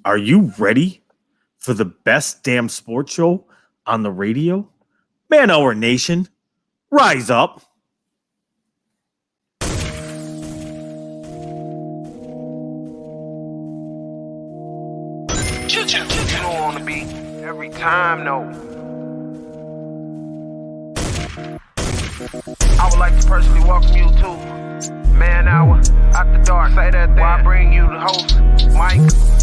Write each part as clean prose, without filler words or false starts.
Are you ready for the best damn sports show on the radio? Man Hour Nation, rise up. You don't want to be every time, no. I would like to personally welcome you to Man Hour After Dark. Say that while I bring you the host, Mike,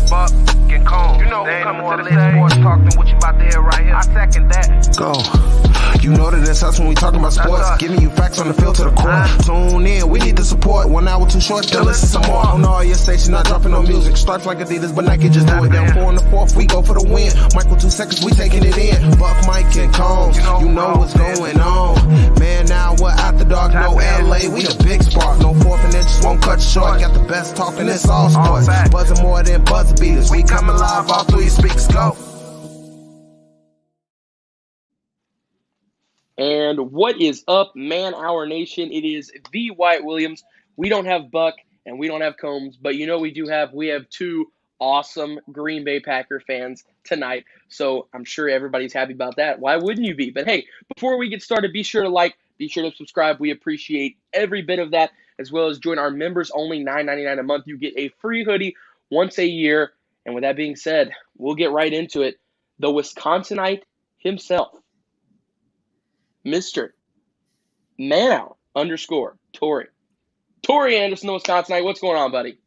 Buck, and Cone. You know who's coming to the stage. Sports talk than what you about to hear right here. I second that. Go. You know that it's us when we talking about sports. Giving you facts on the field to the core. Tune in, we need the support. 1 hour too short, then listen some more. On all your stations, not dropping no music. Stripes like Adidas, but Nike just do it. Down 4 in the 4th, we go for the win. Michael 2 seconds, we taking it in. Buck, Mike, and Combs, you know what's going on. Man, now we're After Dark, no LA, we the big spark. No 4th and inches, won't cut you short. Got the best talking, it's all sports. Buzzing more than buzzer beaters. We coming live, all 3 speakers go. And what is up, Man Hour Nation? It is the Wyatt Williams. We don't have Buck and we don't have Combs, but you know we have 2 awesome Green Bay Packer fans tonight. So I'm sure everybody's happy about that. Why wouldn't you be? But hey, before we get started, be sure to like, be sure to subscribe. We appreciate every bit of that, as well as join our members only $9.99 a month. You get a free hoodie once a year. And with that being said, we'll get right into it. The Wisconsinite himself, Mr. Man _ Tori. Tori Anderson, the Wisconsinite. What's going on, buddy?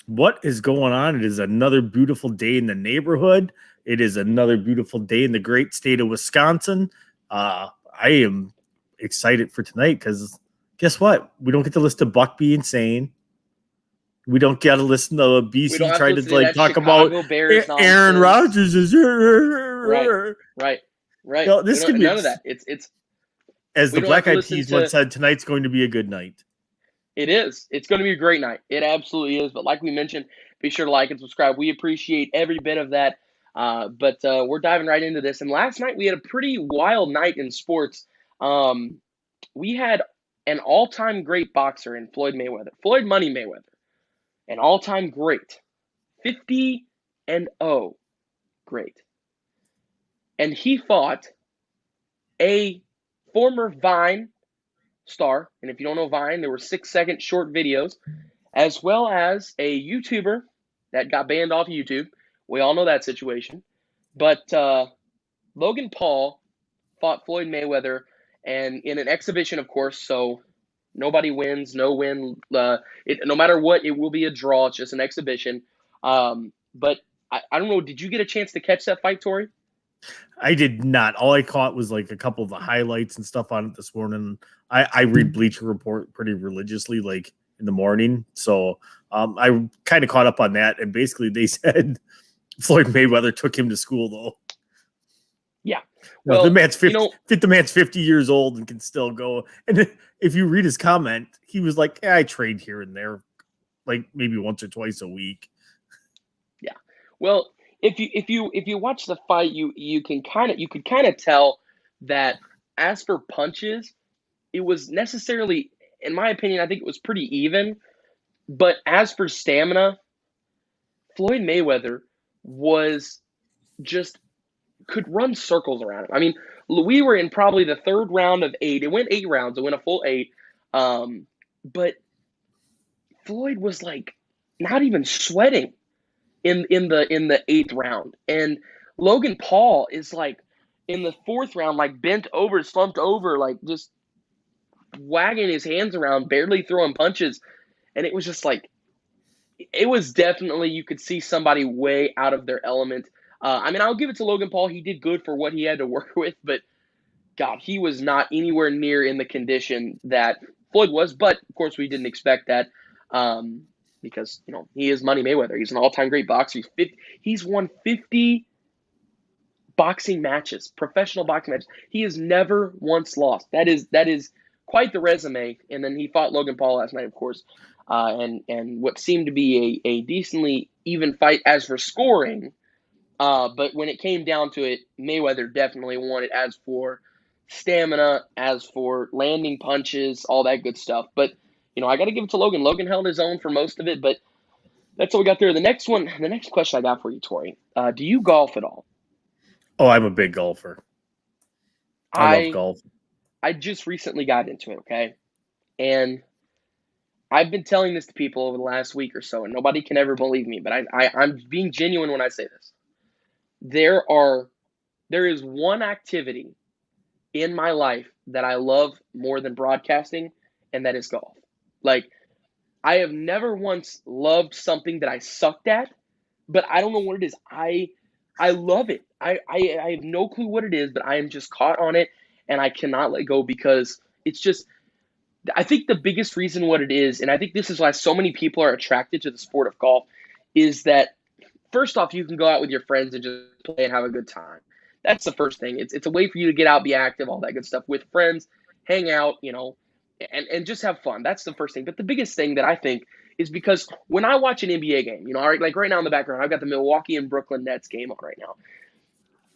What is going on? It is another beautiful day in the neighborhood. It is another beautiful day in the great state of Wisconsin. I am excited for tonight because guess what? We don't get to listen to Buck be insane. We don't get to listen to BC try to talk about Aaron Rodgers is right. No, this could be none of that. It's as the Black Eyed Peas once said, tonight's going to be a good night. It is. It's going to be a great night. It absolutely is. But like we mentioned, be sure to like and subscribe. We appreciate every bit of that. But we're diving right into this. And last night we had a pretty wild night in sports. We had an all-time great boxer in Floyd Money Mayweather, an all-time great, 50-0 great. And he fought a former Vine star, and if you don't know Vine, there were 6-second short videos, as well as a YouTuber that got banned off YouTube. We all know that situation. But Logan Paul fought Floyd Mayweather, and in an exhibition, of course, so nobody wins, no matter what, it will be a draw. It's just an exhibition. But I don't know, did you get a chance to catch that fight, Tori? I did not. All I caught was like a couple of the highlights and stuff on it this morning. I read Bleacher Report pretty religiously, like in the morning. So I kind of caught up on that. And basically they said Floyd Mayweather took him to school, though. Yeah. Well, the man's 50 years old and can still go. And if you read his comment, he was like, I trained here and there, like maybe once or twice a week. Yeah. Well, if you watch the fight, you could kind of tell that as for punches, it was necessarily, in my opinion, I think it was pretty even. But as for stamina, Floyd Mayweather could run circles around him. I mean, we were in probably the 3rd round of 8. It went 8 rounds. It went a full 8. But Floyd was like not even sweating in the 8th round, and Logan Paul is like in the 4th round, like bent over, slumped over, like just wagging his hands around, barely throwing punches. And it was just like, it was definitely, you could see somebody way out of their element. I mean, I'll give it to Logan Paul. He did good for what he had to work with, but God, he was not anywhere near in the condition that Floyd was. But of course, we didn't expect that. Because, he is Money Mayweather. He's an all-time great boxer. He's won 50 boxing matches, professional boxing matches. He has never once lost. That is quite the resume. And then he fought Logan Paul last night, of course, and what seemed to be a decently even fight as for scoring. But when it came down to it, Mayweather definitely won it as for stamina, as for landing punches, all that good stuff. But I got to give it to Logan. Logan held his own for most of it, but That's what we got there. The next question I got for you, Tori. Do you golf at all? Oh, I'm a big golfer. I love I golf. I just recently got into it, okay? And I've been telling this to people over the last week or so, and nobody can ever believe me, but I'm being genuine when I say this. There is one activity in my life that I love more than broadcasting, and that is golf. Like, I have never once loved something that I sucked at, but I don't know what it is. I love it. I have no clue what it is, but I am just caught on it, and I cannot let go because it's just. I think the biggest reason what it is, and I think this is why so many people are attracted to the sport of golf, is that first off, you can go out with your friends and just play and have a good time. That's the first thing. It's a way for you to get out, be active, all that good stuff with friends, hang out, and just have fun. That's the first thing. But the biggest thing that I think is because when I watch an NBA game, like right now in the background, I've got the Milwaukee and Brooklyn Nets game on right now.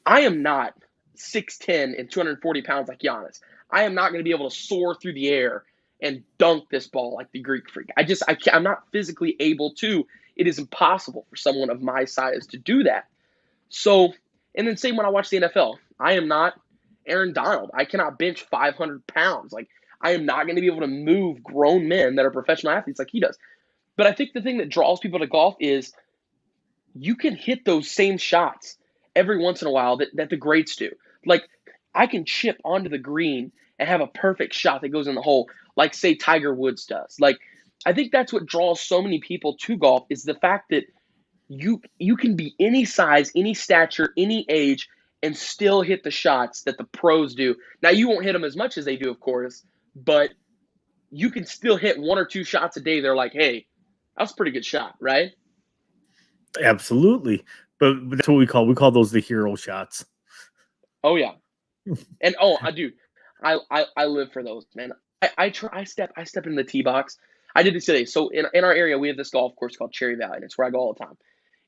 I am not 6'10" and 240 pounds like Giannis. I am not going to be able to soar through the air and dunk this ball like the Greek freak. I'm not physically able to. It is impossible for someone of my size to do that. So, and then same when I watch the NFL. I am not Aaron Donald. I cannot bench 500 pounds. Like, I am not going to be able to move grown men that are professional athletes like he does. But I think the thing that draws people to golf is you can hit those same shots every once in a while that the greats do. Like, I can chip onto the green and have a perfect shot that goes in the hole, like, say, Tiger Woods does. Like, I think that's what draws so many people to golf is the fact that you can be any size, any stature, any age, and still hit the shots that the pros do. Now, you won't hit them as much as they do, of course, but you can still hit one or two shots a day. They're like, hey, that's a pretty good shot, right? Absolutely. But that's what we call those the hero shots. Oh yeah. And I do. I live for those, man. I step in the tee box. I did this today. So in our area we have this golf course called Cherry Valley, and it's where I go all the time.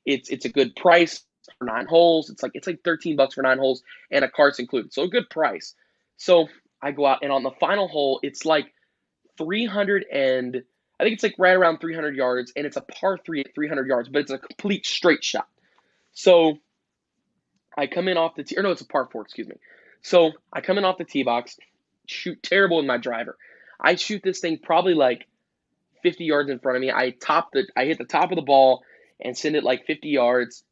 It's a good price for 9 holes. It's like $13 for 9 holes and a cart's included. So a good price. So I go out and on the final hole it's like 300 and I think it's like right around 300 yards, and it's a par 3 at 300 yards, but it's a complete straight shot. So I come in off the tee, or no, it's a par 4, excuse me. So I come in off the tee box, shoot terrible with my driver. I shoot this thing probably like 50 yards in front of me. I hit the top of the ball and send it like 50 yards.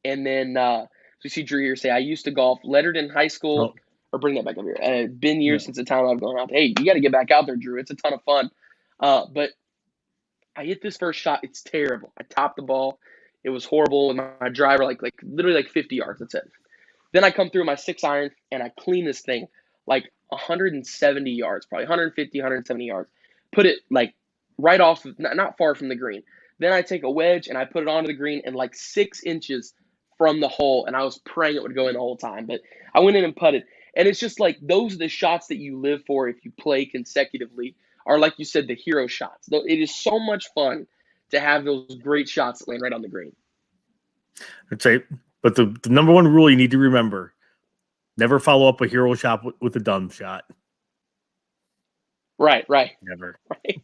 And then, so you see Drew here say, I used to golf, lettered in high school, or bring that back up here. It's been years since the time I've gone out. Hey, you got to get back out there, Drew. It's a ton of fun. But I hit this first shot. It's terrible. I topped the ball. It was horrible with my driver, like literally like 50 yards. That's it. Then I come through my 6-iron and I clean this thing like 170 yards, probably 150, 170 yards. Put it like right off, not far from the green. Then I take a wedge and I put it onto the green and like 6 inches from the hole, and I was praying it would go in the whole time. But I went in and putted. And it's just like those are the shots that you live for if you play consecutively, are like you said, the hero shots. It is so much fun to have those great shots that land right on the green. That's right. But the number one rule you need to remember: never follow up a hero shot with a dumb shot. Right. Never. Right.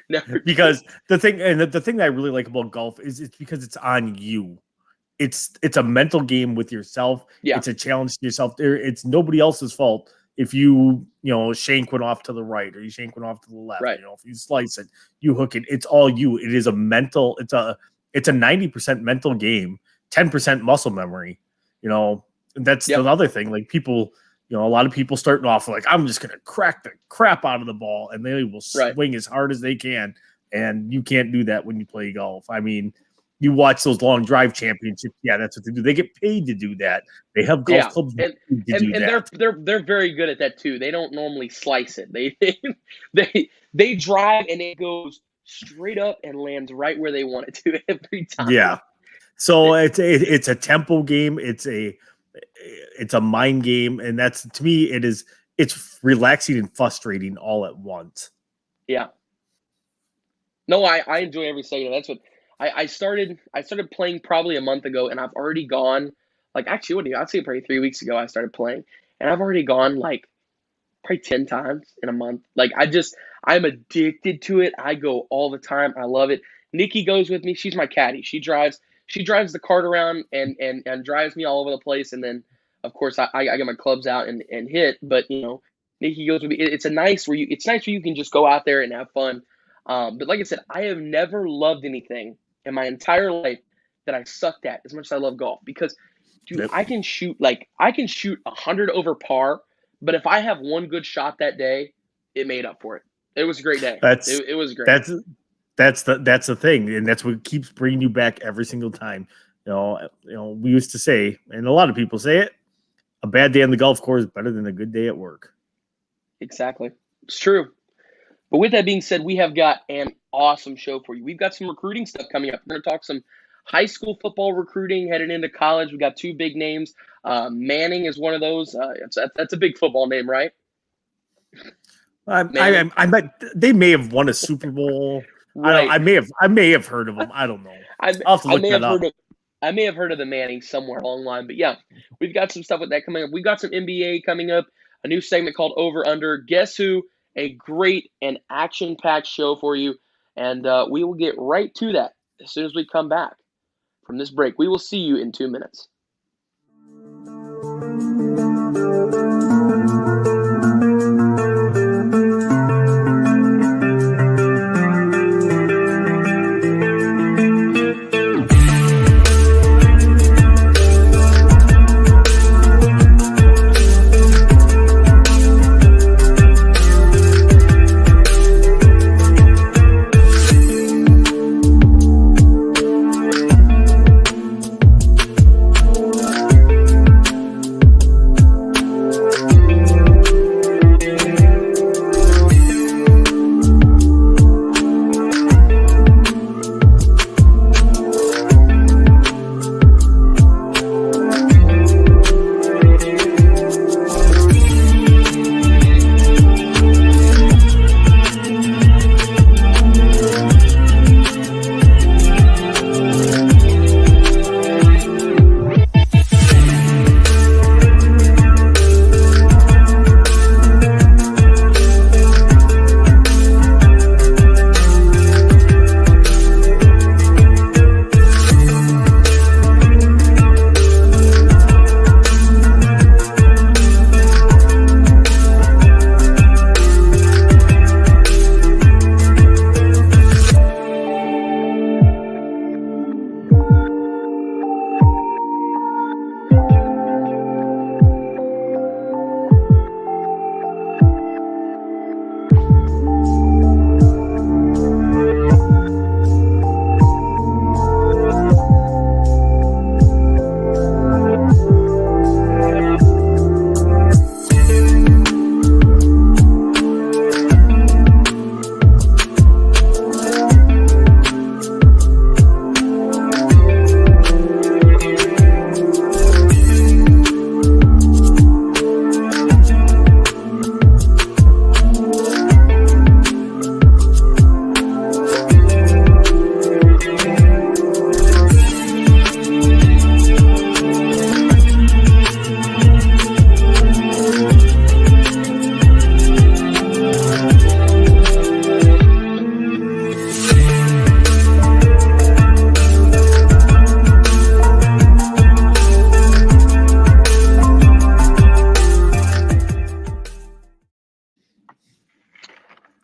Never. Because the thing that I really like about golf is it's because it's on you. It's a mental game with yourself. Yeah. It's a challenge to yourself. It's nobody else's fault if you shank one off to the right or you shank one off to the left. Right. If you slice it, you hook it. It's all you. It is a mental. It's a 90% mental game, 10% muscle memory. And that's the other thing. Like people, a lot of people starting off like, I'm just gonna crack the crap out of the ball, and they will swing as hard as they can. And you can't do that when you play golf. I mean, you watch those long drive championships. Yeah, that's what they do. They get paid to do that. They have golf clubs to do that. They're very good at that too. They don't normally slice it. They drive and it goes straight up and lands right where they want it to every time. Yeah. So it's a tempo game. It's a mind game, and that's, to me, it's relaxing and frustrating all at once. Yeah. No, I enjoy every second. That's what I started playing probably a month ago, and I've already gone I'd say probably 3 weeks ago I started playing, and I've already gone like probably 10 times in a month. Like I'm addicted to it. I go all the time. I love it. Nikki goes with me. She's my caddy. She drives the cart around and drives me all over the place. And then, of course, I get my clubs out and hit. But Nikki goes with me. It's nice where you can just go out there and have fun. But like I said, I have never loved anything in my entire life that I sucked at as much as I love golf, because dude, Yep. I can shoot 100 over par, but if I have one good shot that day, it made up for it. It was a great day. It was great. That's the thing, and that's what keeps bringing you back every single time. We used to say, and a lot of people say it, a bad day on the golf course is better than a good day at work. Exactly. It's true. But with that being said, we have got an awesome show for you. We've got some recruiting stuff coming up. We're going to talk some high school football recruiting heading into college. We got two big names. Manning is one of those. That's a big football name, right? I they may have won a Super Bowl. Right. I may have heard of them. I don't know. I'll have to look that up. I may have heard of the Manning somewhere along the line, but yeah, we've got some stuff with that coming up. We've got some NBA coming up, a new segment called Over Under. Guess who? A great and action-packed show for you, and we will get right to that as soon as we come back from this break. We will see you in 2 minutes.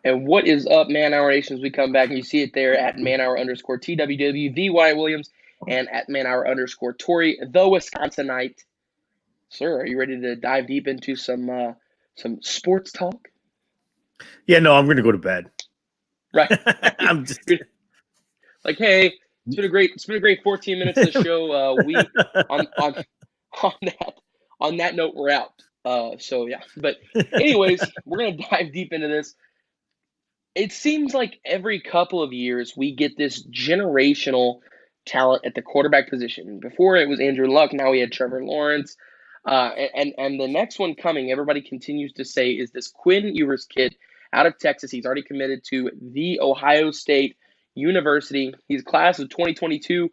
And what is up, Man Hour Nation? As we come back, and you see it there at @manhour_TWW, VY Williams, and at @manhour_Tori, the Wisconsinite. Sir, are you ready to dive deep into some sports talk? Yeah, no, I'm going to go to bed. Right. I'm just like, hey, it's been a great 14 minutes of the show. We on that note, we're out. So yeah, but anyways, we're gonna dive deep into this. It seems like every couple of years we get this generational talent at the quarterback position. Before it was Andrew Luck, now we had Trevor Lawrence. And the next one coming, everybody continues to say, is this Quinn Ewers kid out of Texas. He's already committed to The Ohio State University. He's class of 2022,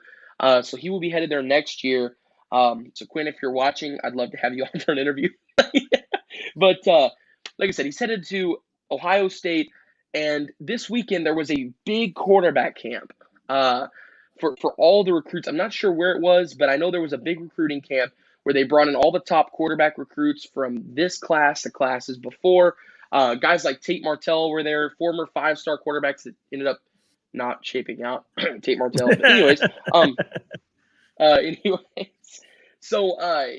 so he will be headed there next year. So Quinn, if you're watching, I'd love to have you on for an interview. But like I said, he's headed to Ohio State, and this weekend there was a big quarterback camp for all the recruits. I'm not sure where it was, but I know there was a big recruiting camp where they brought in all the top quarterback recruits from this class to classes before. Guys like Tate Martell were there, former 5-star quarterbacks that ended up not shaping out. Tate Martell. But anyways, so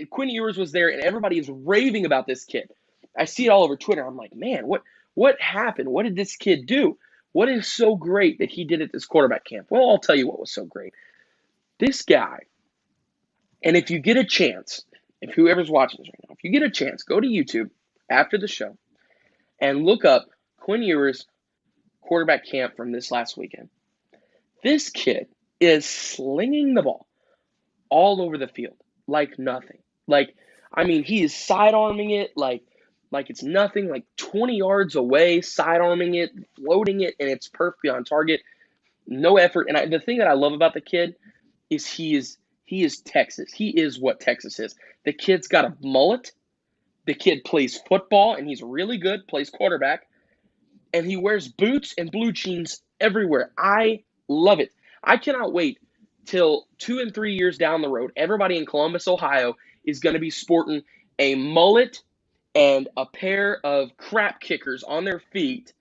Quinn Ewers was there, and everybody is raving about this kid. I see it all over Twitter. I'm like, man, what happened? What did this kid do? What is so great that he did at this quarterback camp? Well, I'll tell you what was so great. This guy, and if you get a chance, if whoever's watching this right now, if you get a chance, go to YouTube after the show and look up Quinn Ewers quarterback camp from this last weekend. This kid is slinging the ball all over the field like nothing. He is sidearming it like it's nothing, like 20 yards away, sidearming it, floating it, and it's perfectly on target. No effort. And the thing that I love about the kid is he is Texas. He is what Texas is. The kid's got a mullet. The kid plays football, and he's really good, plays quarterback. And he wears boots and blue jeans everywhere. I love it. I cannot wait till 2 and 3 years down the road, everybody in Columbus, Ohio is going to be sporting a mullet and a pair of crap kickers on their feet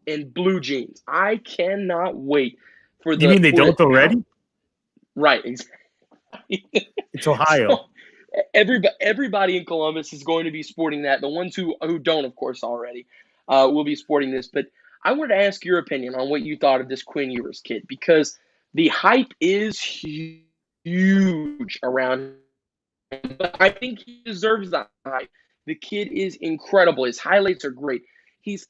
in blue jeans. I cannot wait for the. You mean they don't already? Right, exactly. It's Ohio. So everybody in Columbus is going to be sporting that. The ones who don't, of course, already will be sporting this. But I wanted to ask your opinion on what you thought of this Quinn Ewers kid, because the hype is huge around him. But I think he deserves that hype. The kid is incredible. His highlights are great. His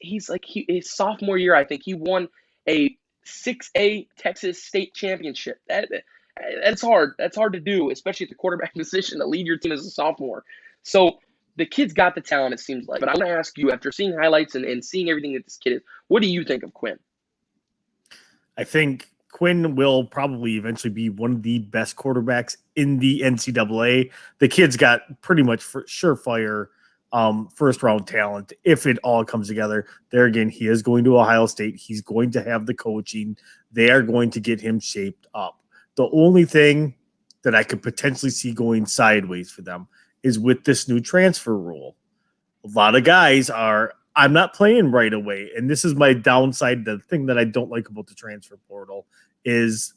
sophomore year, I think he won a 6A Texas state championship. That's hard. That's hard to do, especially at the quarterback position, to lead your team as a sophomore. So the kid's got the talent, it seems like. But I want to ask you, after seeing highlights and seeing everything that this kid is, what do you think of Quinn? I think Quinn will probably eventually be one of the best quarterbacks in the NCAA. The kid's got pretty much surefire first-round talent if it all comes together. There again, he is going to Ohio State. He's going to have the coaching. They are going to get him shaped up. The only thing that I could potentially see going sideways for them is with this new transfer rule. A lot of guys are, I'm not playing right away. And this is my downside. The thing that I don't like about the transfer portal is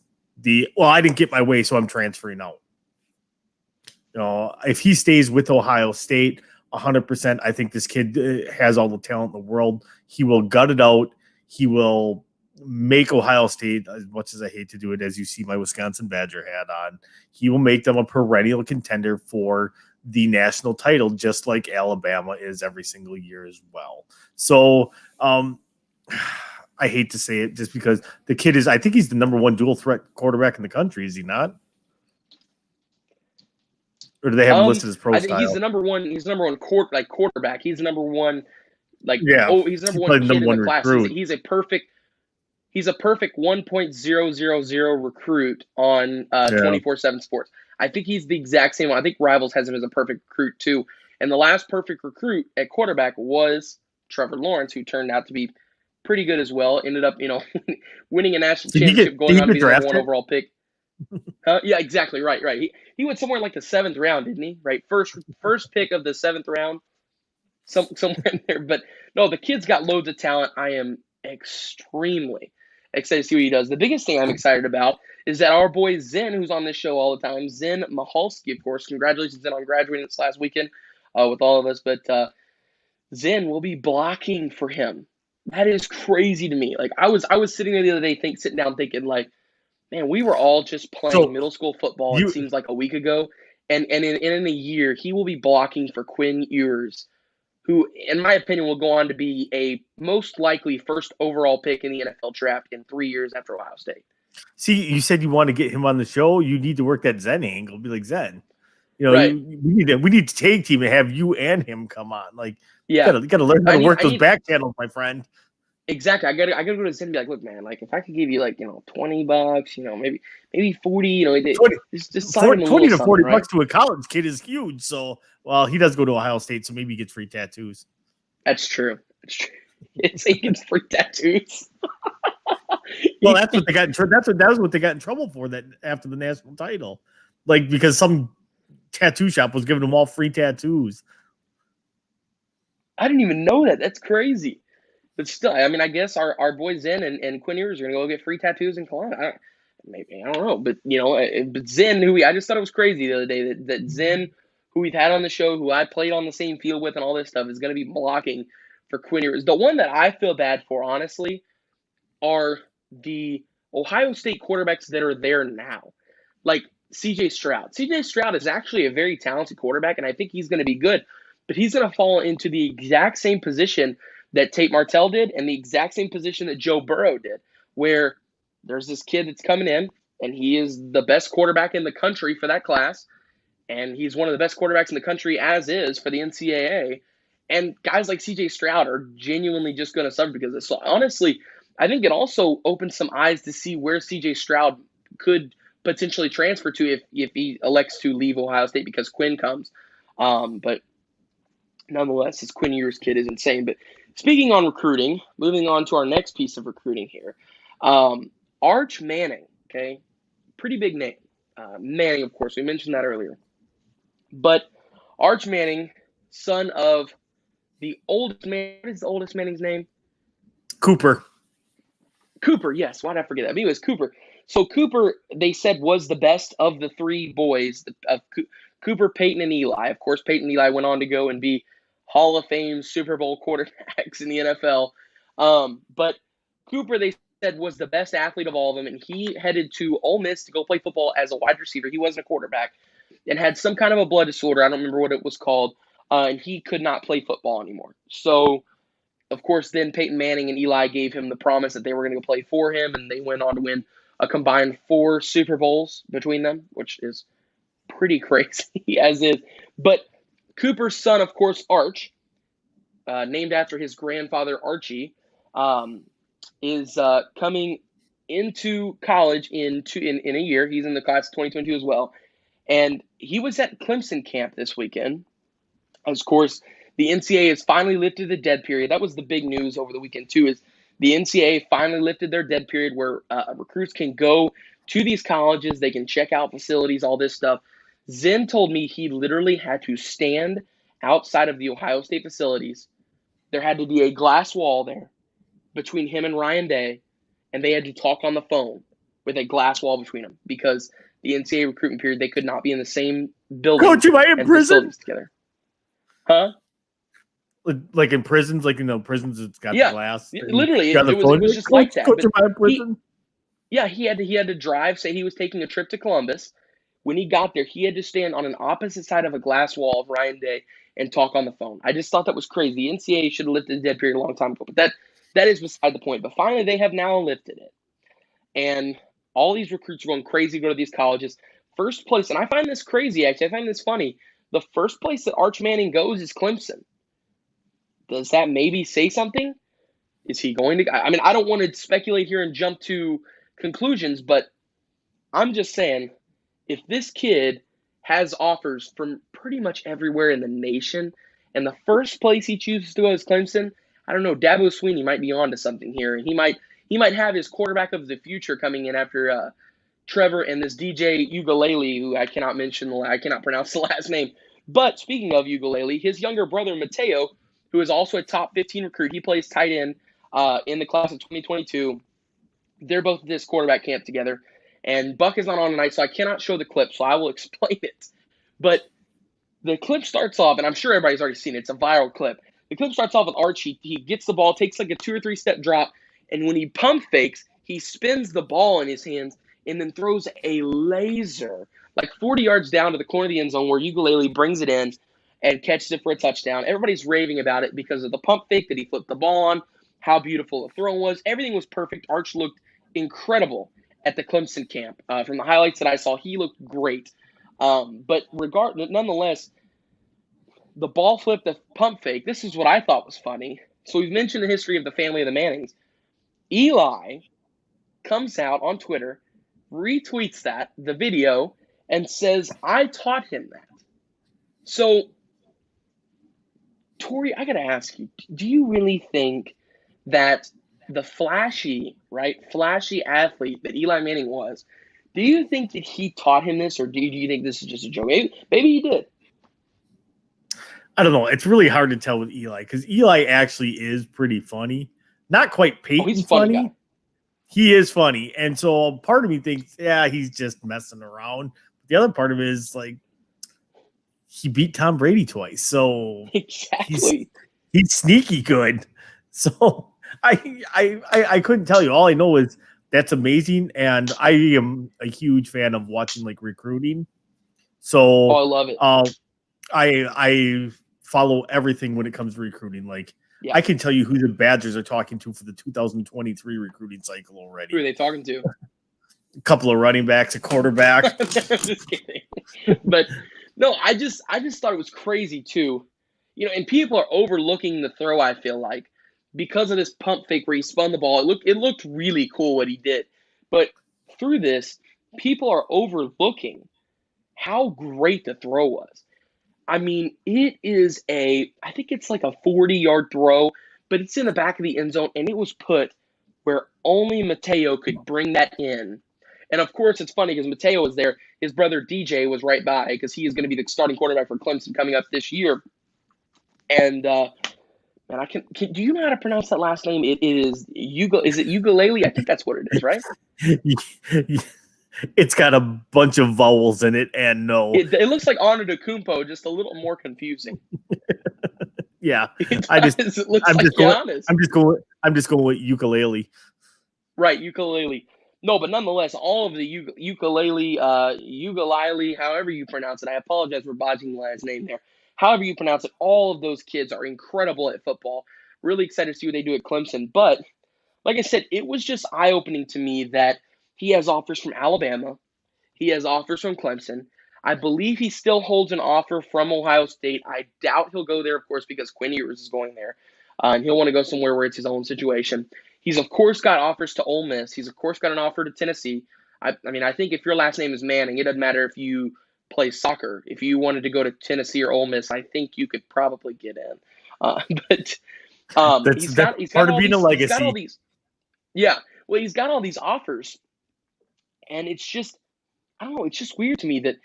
I didn't get my way, so I'm transferring out. If he stays with Ohio State 100%, I think this kid has all the talent in the world. He will gut it out. He will make Ohio State, as much as I hate to do it, as you see my Wisconsin Badger hat on, he will make them a perennial contender for the national title, just like Alabama is every single year as well. So I hate to say it, just because the kid is, I think he's the number one dual threat quarterback in the country. Is he not? Or do they have him listed as pro style? I think he's the number one. He's the number one quarterback. He's the number one. He's the number one kid in the class. He's a perfect 1.000 recruit on 24/7 Sports. I think he's the exact same one. I think Rivals has him as a perfect recruit too. And the last perfect recruit at quarterback was Trevor Lawrence, who turned out to be pretty good as well. Ended up, winning a national championship, going on to be the number one overall pick. Yeah, exactly. Right. He went somewhere in like the 7th round, didn't he? Right, first pick of the 7th round, somewhere in there. But no, the kid's got loads of talent. I am extremely excited to see what he does. The biggest thing I'm excited about is that our boy Zen, who's on this show all the time, Zen Mahalski, of course. Congratulations, Zen, on graduating this last weekend with all of us. But Zen will be blocking for him. That is crazy to me. Like I was sitting there the other day sitting down thinking, like, man, we were all just playing middle school football, it seems like a week ago. And in a year, he will be blocking for Quinn Ewers, who, in my opinion, will go on to be a most likely first overall pick in the NFL draft in 3 years after Ohio State. See, you said you want to get him on the show. You need to work that Zen angle. Be like, Zen, right. we need to tag team and have you and him come on. Like, yeah, you gotta learn how to work those back channels, my friend. Exactly. I gotta go to Zen and be like, look, man, like if I could give you like, $20, maybe 40, 20 to 40 bucks to a college kid is huge. So, well, he does go to Ohio State, so maybe he gets free tattoos. That's true. He gets free tattoos. Well, that's what they got. That was what they got in trouble for that after the national title, like because some tattoo shop was giving them all free tattoos. I didn't even know that. That's crazy. But still, I mean, I guess our boys Zen and Quinn Ewers are gonna go get free tattoos in Columbus. I don't know, but but Zen, I just thought it was crazy the other day that Zen, who we've had on the show, who I played on the same field with, and all this stuff, is gonna be blocking for Quinn Ewers. The one that I feel bad for, honestly, are the Ohio State quarterbacks that are there now, like C.J. Stroud. C.J. Stroud is actually a very talented quarterback, and I think he's going to be good, but he's going to fall into the exact same position that Tate Martell did and the exact same position that Joe Burrow did, where there's this kid that's coming in, and he is the best quarterback in the country for that class, and he's one of the best quarterbacks in the country as is for the NCAA, and guys like C.J. Stroud are genuinely just going to suffer because of this. So honestly, I think it also opens some eyes to see where C.J. Stroud could potentially transfer to if he elects to leave Ohio State because Quinn comes. But nonetheless, this Quinn Ewers kid is insane. But speaking on recruiting, moving on to our next piece of recruiting here. Arch Manning, okay? Pretty big name. Manning, of course, we mentioned that earlier. But Arch Manning, son of the oldest man, what is the oldest Manning's name? Cooper, yes. Why did I forget that? But anyways, Cooper. So Cooper, they said, was the best of the three boys of Cooper, Peyton, and Eli. Of course, Peyton and Eli went on to go and be Hall of Fame Super Bowl quarterbacks in the NFL. But Cooper, they said, was the best athlete of all of them, and he headed to Ole Miss to go play football as a wide receiver. He wasn't a quarterback and had some kind of a blood disorder. I don't remember what it was called, and he could not play football anymore. So, of course, then Peyton Manning and Eli gave him the promise that they were going to go play for him, and they went on to win a combined 4 Super Bowls between them, which is pretty crazy as is. But Cooper's son, of course, Arch, named after his grandfather Archie, is coming into college in a year. He's in the class of 2022 as well. And he was at Clemson camp this weekend. Of course, the NCAA has finally lifted the dead period. That was the big news over the weekend, too, is the NCAA finally lifted their dead period where recruits can go to these colleges. They can check out facilities, all this stuff. Zen told me he literally had to stand outside of the Ohio State facilities. There had to be a glass wall there between him and Ryan Day, and they had to talk on the phone with a glass wall between them because the NCAA recruitment period, they could not be in the same building. Coach, am I in prison? Together. Huh? Like in prisons, prisons, it's got glass. Literally, it was just like that. Coach, am I in prison? He had to drive, say he was taking a trip to Columbus. When he got there, he had to stand on an opposite side of a glass wall of Ryan Day and talk on the phone. I just thought that was crazy. The NCAA should have lifted the dead period a long time ago, but that is beside the point. But finally, they have now lifted it. And all these recruits are going crazy to go to these colleges. First place, and I find this crazy, actually. I find this funny. The first place that Arch Manning goes is Clemson. Does that maybe say something? Is he going to – I mean, I don't want to speculate here and jump to conclusions, but I'm just saying if this kid has offers from pretty much everywhere in the nation and the first place he chooses to go is Clemson, I don't know, Dabo Swinney might be onto something here. And he might have his quarterback of the future coming in after Trevor and this DJ Ugalele, who I cannot pronounce the last name. But speaking of Ugalele, his younger brother Mateo, who is also a top 15 recruit, he plays tight end in the class of 2022. They're both at this quarterback camp together. And Buck is not on tonight, so I cannot show the clip, so I will explain it. But the clip starts off, and I'm sure everybody's already seen it. It's a viral clip. The clip starts off with Archie. He gets the ball, takes like a 2 or 3 step drop, and when he pump fakes, he spins the ball in his hands and then throws a laser like 40 yards down to the corner of the end zone where Ugalele brings it in and catches it for a touchdown. Everybody's raving about it because of the pump fake that he flipped the ball on, how beautiful the throw was. Everything was perfect. Arch looked incredible at the Clemson camp. From the highlights that I saw, he looked great. But nonetheless, the ball flip, the pump fake, this is what I thought was funny. So we've mentioned the history of the family of the Mannings. Eli comes out on Twitter, retweets the video, and says, I taught him that. So, Tori, I got to ask you, do you really think that the flashy athlete that Eli Manning was, do you think that he taught him this, or do you think this is just a joke? Maybe he did. I don't know. It's really hard to tell with Eli because Eli actually is pretty funny. Not quite Peyton he's a funny funny. guy. He is funny. And so part of me thinks, yeah, he's just messing around. The other part of it is like he beat Tom Brady twice. So exactly. He's sneaky good. So I couldn't tell you. All I know is that's amazing. And I am a huge fan of watching like recruiting. So I love it. I follow everything when it comes to recruiting. Like Yeah. I can tell you who the Badgers are talking to for the 2023 recruiting cycle already. Who are they talking to? A couple of running backs, a quarterback. I'm just kidding. But no, I just thought it was crazy too. You know, and people are overlooking the throw, I feel like, because of this pump fake where he spun the ball. It looked really cool what he did. But through this, people are overlooking how great the throw was. I mean, it is I think it's like a 40-yard throw, but it's in the back of the end zone, and it was put where only Mateo could bring that in. And of course, it's funny because Mateo was there. His brother DJ was right by because he is going to be the starting quarterback for Clemson coming up this year. And man, I can do you know how to pronounce that last name? It is Is it ukulele? I think that's what it is, right? It's got a bunch of vowels in it, and no. It looks like Antetokounmpo, just a little more confusing. Yeah, I'm just going with ukulele. Right, ukulele. No, but nonetheless, all of the ukulele, however you pronounce it. I apologize for botching the last name there. However you pronounce it, all of those kids are incredible at football. Really excited to see what they do at Clemson. But like I said, it was just eye-opening to me that he has offers from Alabama. He has offers from Clemson. I believe he still holds an offer from Ohio State. I doubt he'll go there, of course, because Quinn Ewers is going there. And he'll want to go somewhere where it's his own situation. He's, of course, got offers to Ole Miss. He's, of course, got an offer to Tennessee. I mean, I think if your last name is Manning, it doesn't matter if you play soccer. If you wanted to go to Tennessee or Ole Miss, I think you could probably get in. But he's got part of all being these, a legacy. He's got all these, yeah, well, he's got all these offers. And it's just, I don't know, it's just weird to me that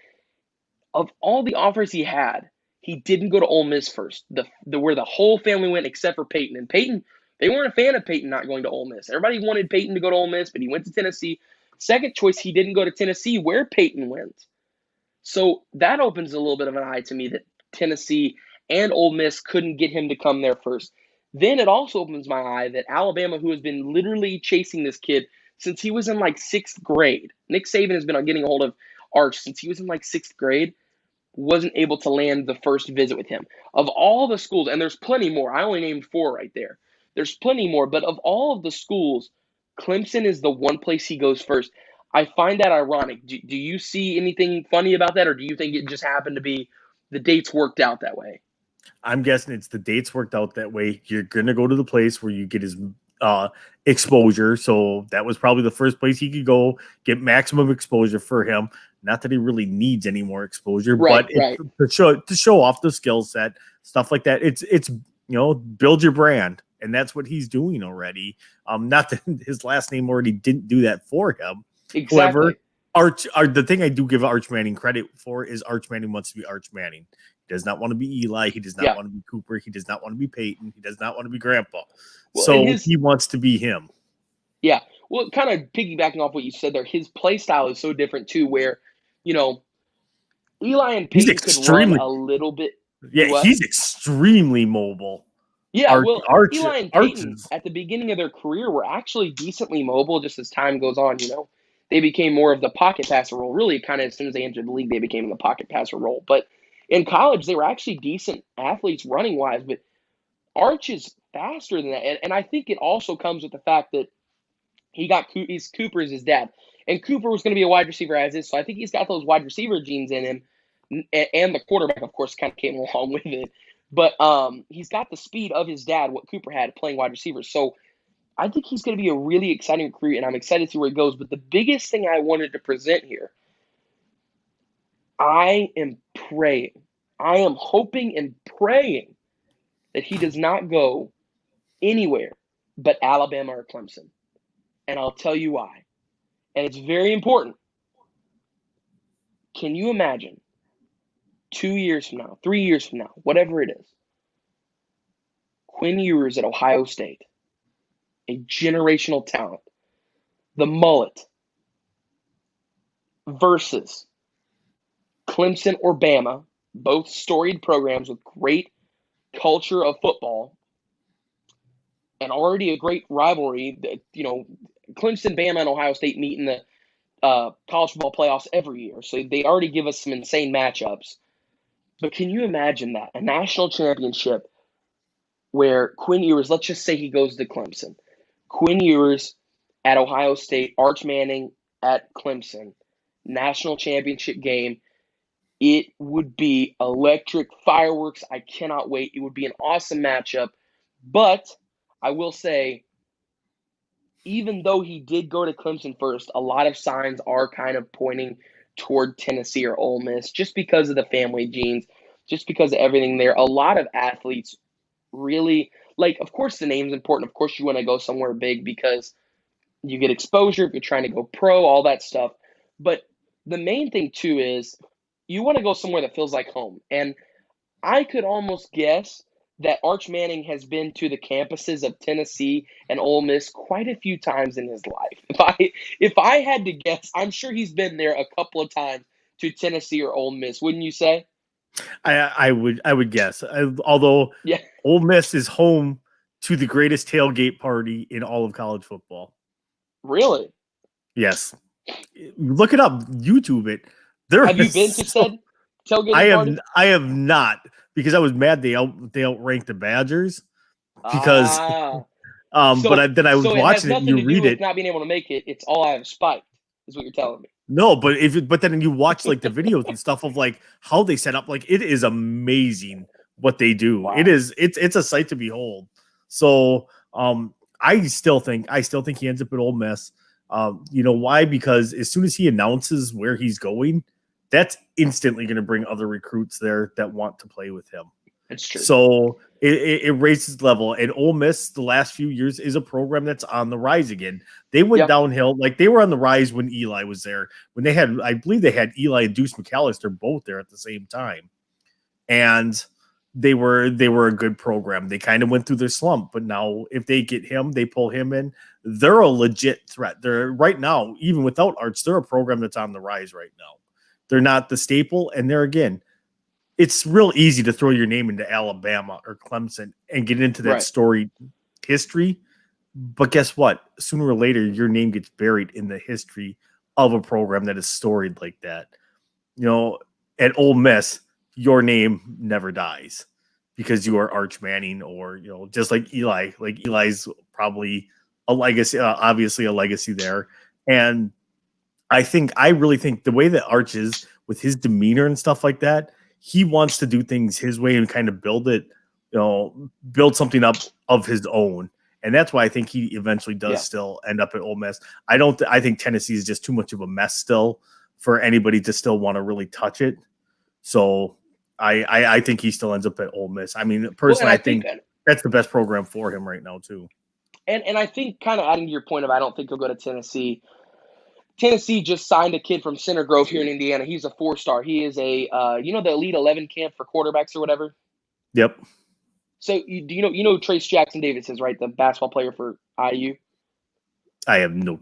of all the offers he had, he didn't go to Ole Miss first, where the whole family went except for Peyton. And Peyton, they weren't a fan of Peyton not going to Ole Miss. Everybody wanted Peyton to go to Ole Miss, but he went to Tennessee. Second choice, he didn't go to Tennessee, where Peyton went. So that opens a little bit of an eye to me that Tennessee and Ole Miss couldn't get him to come there first. Then it also opens my eye that Alabama, who has been literally chasing this kid since he was in like 6th grade. Nick Saban has been getting a hold of Arch since he was in like 6th grade, wasn't able to land the first visit with him. Of all the schools, and there's plenty more. I only named 4 right there. There's plenty more, but of all of the schools, Clemson is the one place he goes first. I find that ironic. Do you see anything funny about that, or do you think it just happened to be the dates worked out that way? I'm guessing it's the dates worked out that way. You're going to go to the place where you get his exposure. So that was probably the first place he could go get maximum exposure for him. Not that he really needs any more exposure, right, but right. to show off the skill set, stuff like that. It's build your brand, and that's what he's doing already. Not that his last name already didn't do that for him. Exactly. However, the thing I do give Arch Manning credit for is Arch Manning wants to be Arch Manning. He does not want to be Eli. He does not want to be Cooper. He does not want to be Peyton. He does not want to be Grandpa. Well, so he wants to be him. Yeah. Well, kind of piggybacking off what you said there, his play style is so different too, where, Eli and Peyton could run a little bit. Yeah, he's extremely mobile. Yeah, Eli and Peyton at the beginning of their career were actually decently mobile. Just as time goes on, they became more of the pocket passer role. Really, kind of as soon as they entered the league, they became the pocket passer role. But in college, they were actually decent athletes running wise. But Arch is faster than that, and I think it also comes with the fact that Cooper is his dad, and Cooper was going to be a wide receiver as is. So I think he's got those wide receiver genes in him, and the quarterback, of course, kind of came along with it. But he's got the speed of his dad, what Cooper had playing wide receiver. So I think he's going to be a really exciting recruit, and I'm excited to see where he goes. But the biggest thing I wanted to present here, I am hoping and praying that he does not go anywhere but Alabama or Clemson. And I'll tell you why. And it's very important. Can you imagine 2 years from now, 3 years from now, whatever it is, Quinn Ewers at Ohio State, a generational talent, the mullet, versus Clemson or Bama, both storied programs with great culture of football and already a great rivalry. Clemson, Bama, and Ohio State meet in the college football playoffs every year, so they already give us some insane matchups. But can you imagine that? A national championship where Quinn Ewers, let's just say he goes to Clemson, Quinn Ewers at Ohio State, Arch Manning at Clemson, national championship game. It would be electric, fireworks. I cannot wait. It would be an awesome matchup. But I will say, even though he did go to Clemson first, a lot of signs are kind of pointing toward Tennessee or Ole Miss just because of the family genes, just because of everything there. A lot of athletes really, of course the name's important. Of course you want to go somewhere big because you get exposure if you're trying to go pro, all that stuff. But the main thing, too, is you want to go somewhere that feels like home. And I could almost guess that Arch Manning has been to the campuses of Tennessee and Ole Miss quite a few times in his life. If I had to guess, I'm sure he's been there a couple of times to Tennessee or Ole Miss, wouldn't you say? I would guess. Although Ole Miss is home to the greatest tailgate party in all of college football. Really? Yes. Look it up. YouTube it. Have you been to said tailgate party? I have not, because I was mad they outranked the Badgers because then I was watching it and you read it. Not being able to make it, it's all out of spite, is what you're telling me. No, but then you watch the videos and stuff of how they set up. It is amazing what they do. Wow. It's a sight to behold. So I still think he ends up at Ole Miss. You know why? Because as soon as he announces where he's going, that's instantly going to bring other recruits there that want to play with him. That's true. So it raises the level. And Ole Miss, the last few years, is a program that's on the rise again. They went downhill. They were on the rise when Eli was there. When I believe they had Eli and Deuce McAllister both there at the same time. And they were a good program. They kind of went through their slump, but now if they get him, they pull him in, they're a legit threat. They're right now, even without Arch, they're a program that's on the rise right now. They're not the staple, and it's real easy to throw your name into Alabama or Clemson and get into that storied history. But guess what? Sooner or later, your name gets buried in the history of a program that is storied like that. At Ole Miss, your name never dies because you are Arch Manning, or just like Eli. Eli's probably a legacy, obviously a legacy there. And I really think the way that Arch is with his demeanor and stuff like that, he wants to do things his way and kind of build something up of his own. And that's why I think he eventually does still end up at Ole Miss. I think Tennessee is just too much of a mess still for anybody to still want to really touch it. So I think he still ends up at Ole Miss. I mean, personally, I think that's the best program for him right now too. And I think, kind of adding to your point of, I don't think he'll go to Tennessee. Tennessee just signed a kid from Center Grove here in Indiana. He's a 4-star. He is the Elite 11 camp for quarterbacks or whatever. Yep. So you know who Trace Jackson Davis is, right? The basketball player for IU. I have no.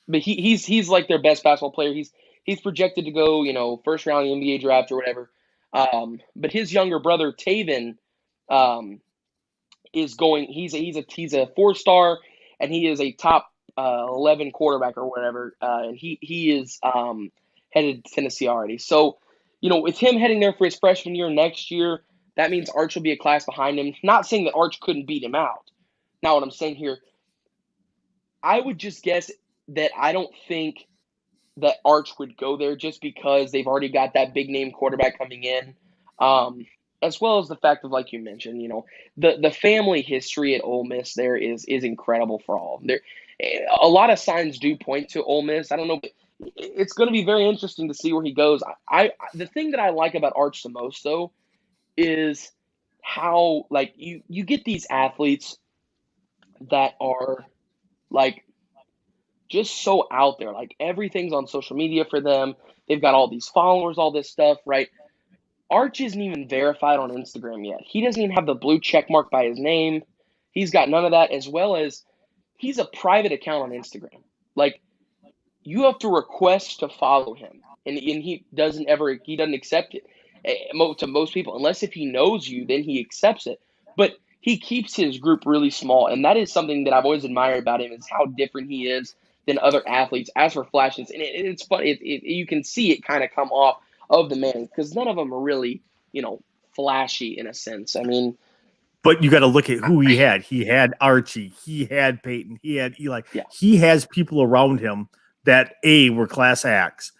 But he's like their best basketball player. He's projected to go, first round of the NBA draft or whatever. But his younger brother Taven is going. He's a 4-star, and he is a top 11 quarterback or whatever. And he is headed to Tennessee already. So, with him heading there for his freshman year next year, that means Arch will be a class behind him. Not saying that Arch couldn't beat him out. Now, what I'm saying here, I would just guess that I don't think that Arch would go there just because they've already got that big name quarterback coming in, as well as the fact of, like you mentioned, the family history at Ole Miss there is incredible for all of them. A lot of signs do point to Ole Miss. I don't know, but it's going to be very interesting to see where he goes. The thing that I like about Arch the most, though, is how you get these athletes that are like just so out there. Like everything's on social media for them. They've got all these followers, all this stuff, right? Arch isn't even verified on Instagram yet. He doesn't even have the blue check mark by his name. He's got none of that, as well as he's a private account on Instagram. Like, you have to request to follow him, and he doesn't accept it to most people, unless if he knows you, then he accepts it. But he keeps his group really small, and that is something that I've always admired about him, is how different he is than other athletes. As for flashes, and it's funny, you can see it kind of come off of the man, because none of them are really, flashy in a sense. I mean, but you got to look at who he had. He had Archie, he had Peyton, he had Eli. Yeah. He has people around him that A, were class acts,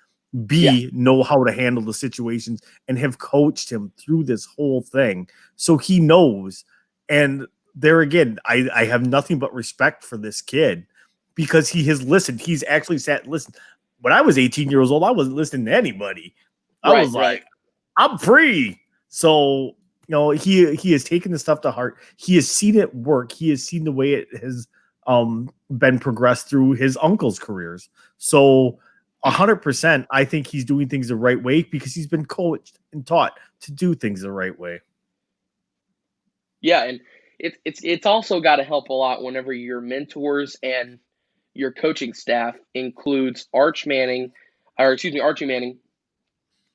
B, know how to handle the situations, and have coached him through this whole thing. So he knows. And there again, I have nothing but respect for this kid, because he has listened. He's actually sat and listened. When I was 18 years old, I wasn't listening to anybody. I was like, I'm free. So, he has taken the stuff to heart. He has seen it work. He has seen the way it has been progressed through his uncle's careers. So 100%, I think he's doing things the right way, because he's been coached and taught to do things the right way. Yeah, and it's also got to help a lot whenever your mentors and your coaching staff includes Archie Manning,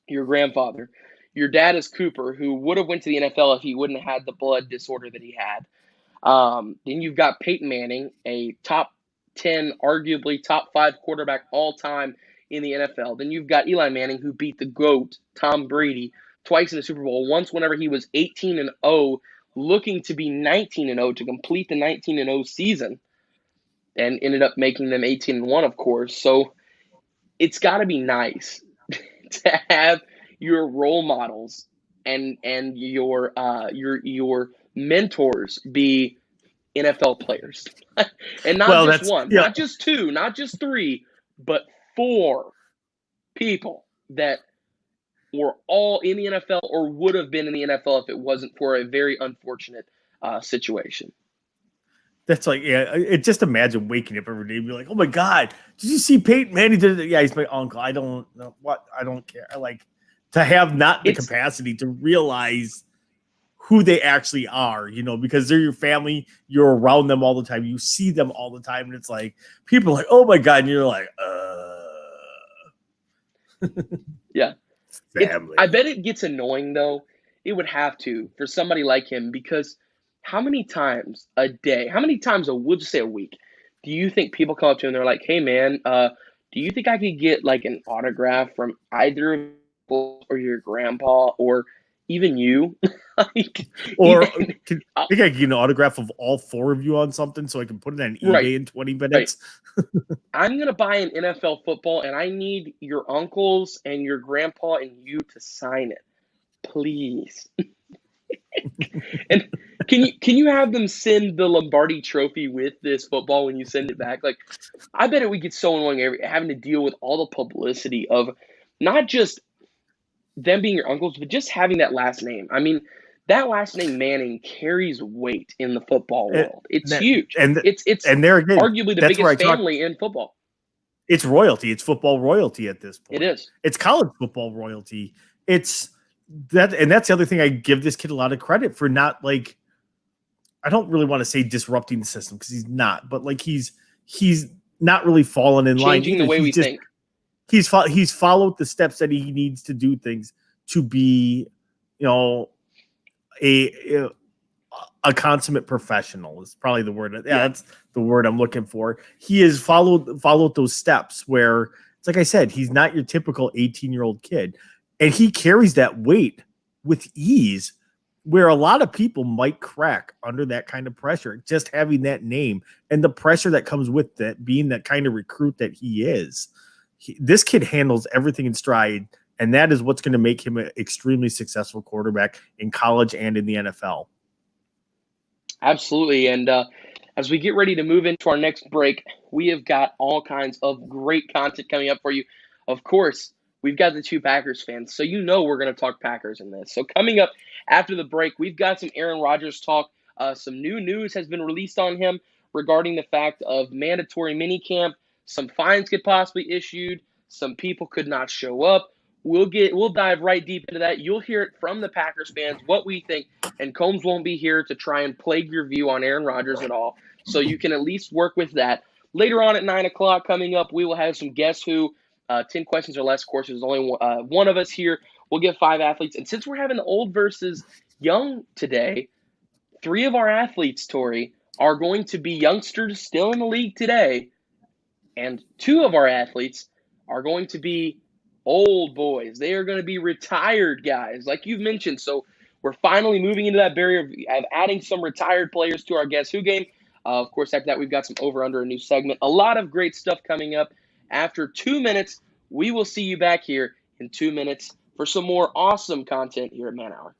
your grandfather. Your dad is Cooper, who would have went to the NFL if he wouldn't have had the blood disorder that he had. Then you've got Peyton Manning, a top 10, arguably top 5 quarterback all time in the NFL. Then you've got Eli Manning, who beat the GOAT, Tom Brady, twice in the Super Bowl. Once whenever he was 18-0, looking to be 19-0 to complete the 19-0 season, and ended up making them 18-1, of course. So it's got to be nice to have your role models and your mentors be NFL players, and not just one, not just two, not just three, but 4 people that were all in the NFL or would have been in the NFL if it wasn't for a very unfortunate situation. That's like, just imagine waking up every day and be like, oh my God, did you see Peyton Manning? Yeah, he's my uncle. I don't know what, I don't care. Like, to have not the capacity to realize who they actually are, because they're your family, you're around them all the time, you see them all the time, and it's like, people are like, oh my God, and you're like, yeah. Family. I bet it gets annoying, though. It would have to, for somebody like him, because how many times a day, we'll just say a week, do you think people come up to him and they're like, hey man, do you think I could get like an autograph from either of you or your grandpa or even you? Or I think I can get an autograph of all 4 of you on something so I can put it on eBay in 20 minutes. Right. I'm going to buy an NFL football and I need your uncles and your grandpa and you to sign it. Please. And can you have them send the Lombardi trophy with this football when you send it back? Like, I bet it would get so annoying having to deal with all the publicity of not just them being your uncles, but just having that last name. I mean, that last name Manning carries weight in the football world. It's huge. And it's there again, arguably the biggest family in football. It's royalty. It's football royalty at this point. It is. It's college football royalty. It's that, and that's the other thing I give this kid a lot of credit for. Not like, I don't really want to say disrupting the system, because he's not, but like he's not really fallen in line. Changing the way we think. He's followed the steps that he needs to do things to be, a consummate professional is probably the word. Yeah, that's the word I'm looking for. He has followed those steps where it's like I said, he's not your typical 18-year-old kid, and he carries that weight with ease, where a lot of people might crack under that kind of pressure, just having that name and the pressure that comes with that, being that kind of recruit that he is. This kid handles everything in stride, and that is what's going to make him an extremely successful quarterback in college and in the NFL. Absolutely. And as we get ready to move into our next break, we have got all kinds of great content coming up for you. Of course, we've got the 2 Packers fans, so we're going to talk Packers in this. So coming up after the break, we've got some Aaron Rodgers talk. Some new news has been released on him. regarding the fact of mandatory minicamp. Some fines could possibly issued. Some people could not show up. We'll dive right deep into that. You'll hear it from the Packers fans, what we think, and Combs won't be here to try and plague your view on Aaron Rodgers at all. So you can at least work with that. Later on at 9 o'clock coming up, we will have some Guess Who, 10 questions or less. Of course, there's only one of us here. We'll get 5 athletes. And since we're having the old versus young today, 3 of our athletes, Tori, are going to be youngsters still in the league today. And 2 of our athletes are going to be old boys. They are going to be retired guys, like you've mentioned. So we're finally moving into that barrier of adding some retired players to our Guess Who game. Of course, after that, we've got some over-under, a new segment. A lot of great stuff coming up. After 2 minutes, we will see you back here in 2 minutes for some more awesome content here at Man Hour.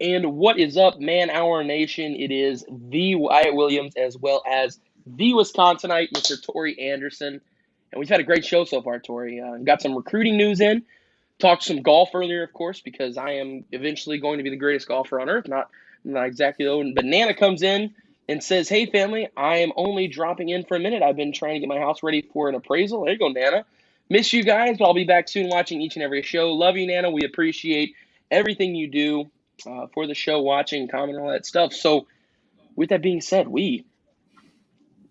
And what is up, Man Hour Nation? It is the Wyatt Williams as well as the Wisconsinite, Mr. Tori Anderson. And we've had a great show so far, Tori. Got some recruiting news in. Talked some golf earlier, of course, because I am eventually going to be the greatest golfer on earth. Not exactly, though. But Nana comes in and says, "Hey, family, I am only dropping in for a minute. I've been trying to get my house ready for an appraisal." There you go, Nana. Miss you guys, but I'll be back soon watching each and every show. Love you, Nana. We appreciate everything you do for the show, watching, commenting, all that stuff. So with that being said, we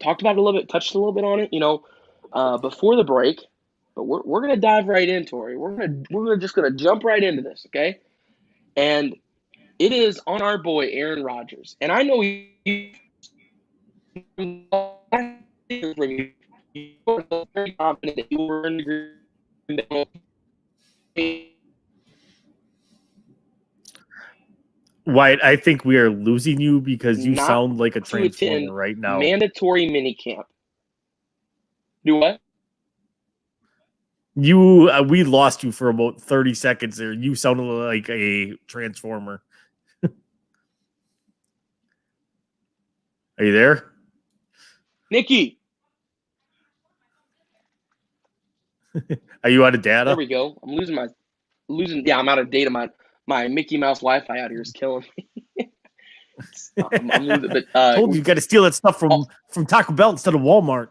talked about it a little bit, touched a little bit on it, before the break. But we're gonna dive right in, Tori. We're just gonna jump right into this, okay? And it is on our boy Aaron Rodgers. And I know you were very confident that you were in the group. Wyatt, I think we are losing you because you Not sound like a to attend transformer right now. Mandatory minicamp. Do what? We lost you for about 30 seconds there. You sounded like a transformer. Are you there? Nikki, Are you out of data? there we go. I'm losing my losing. Yeah, I'm out of data. My Mickey Mouse Wi-Fi out here is killing me. I'm losing, but Told you got to steal that stuff from Taco Bell instead of Walmart.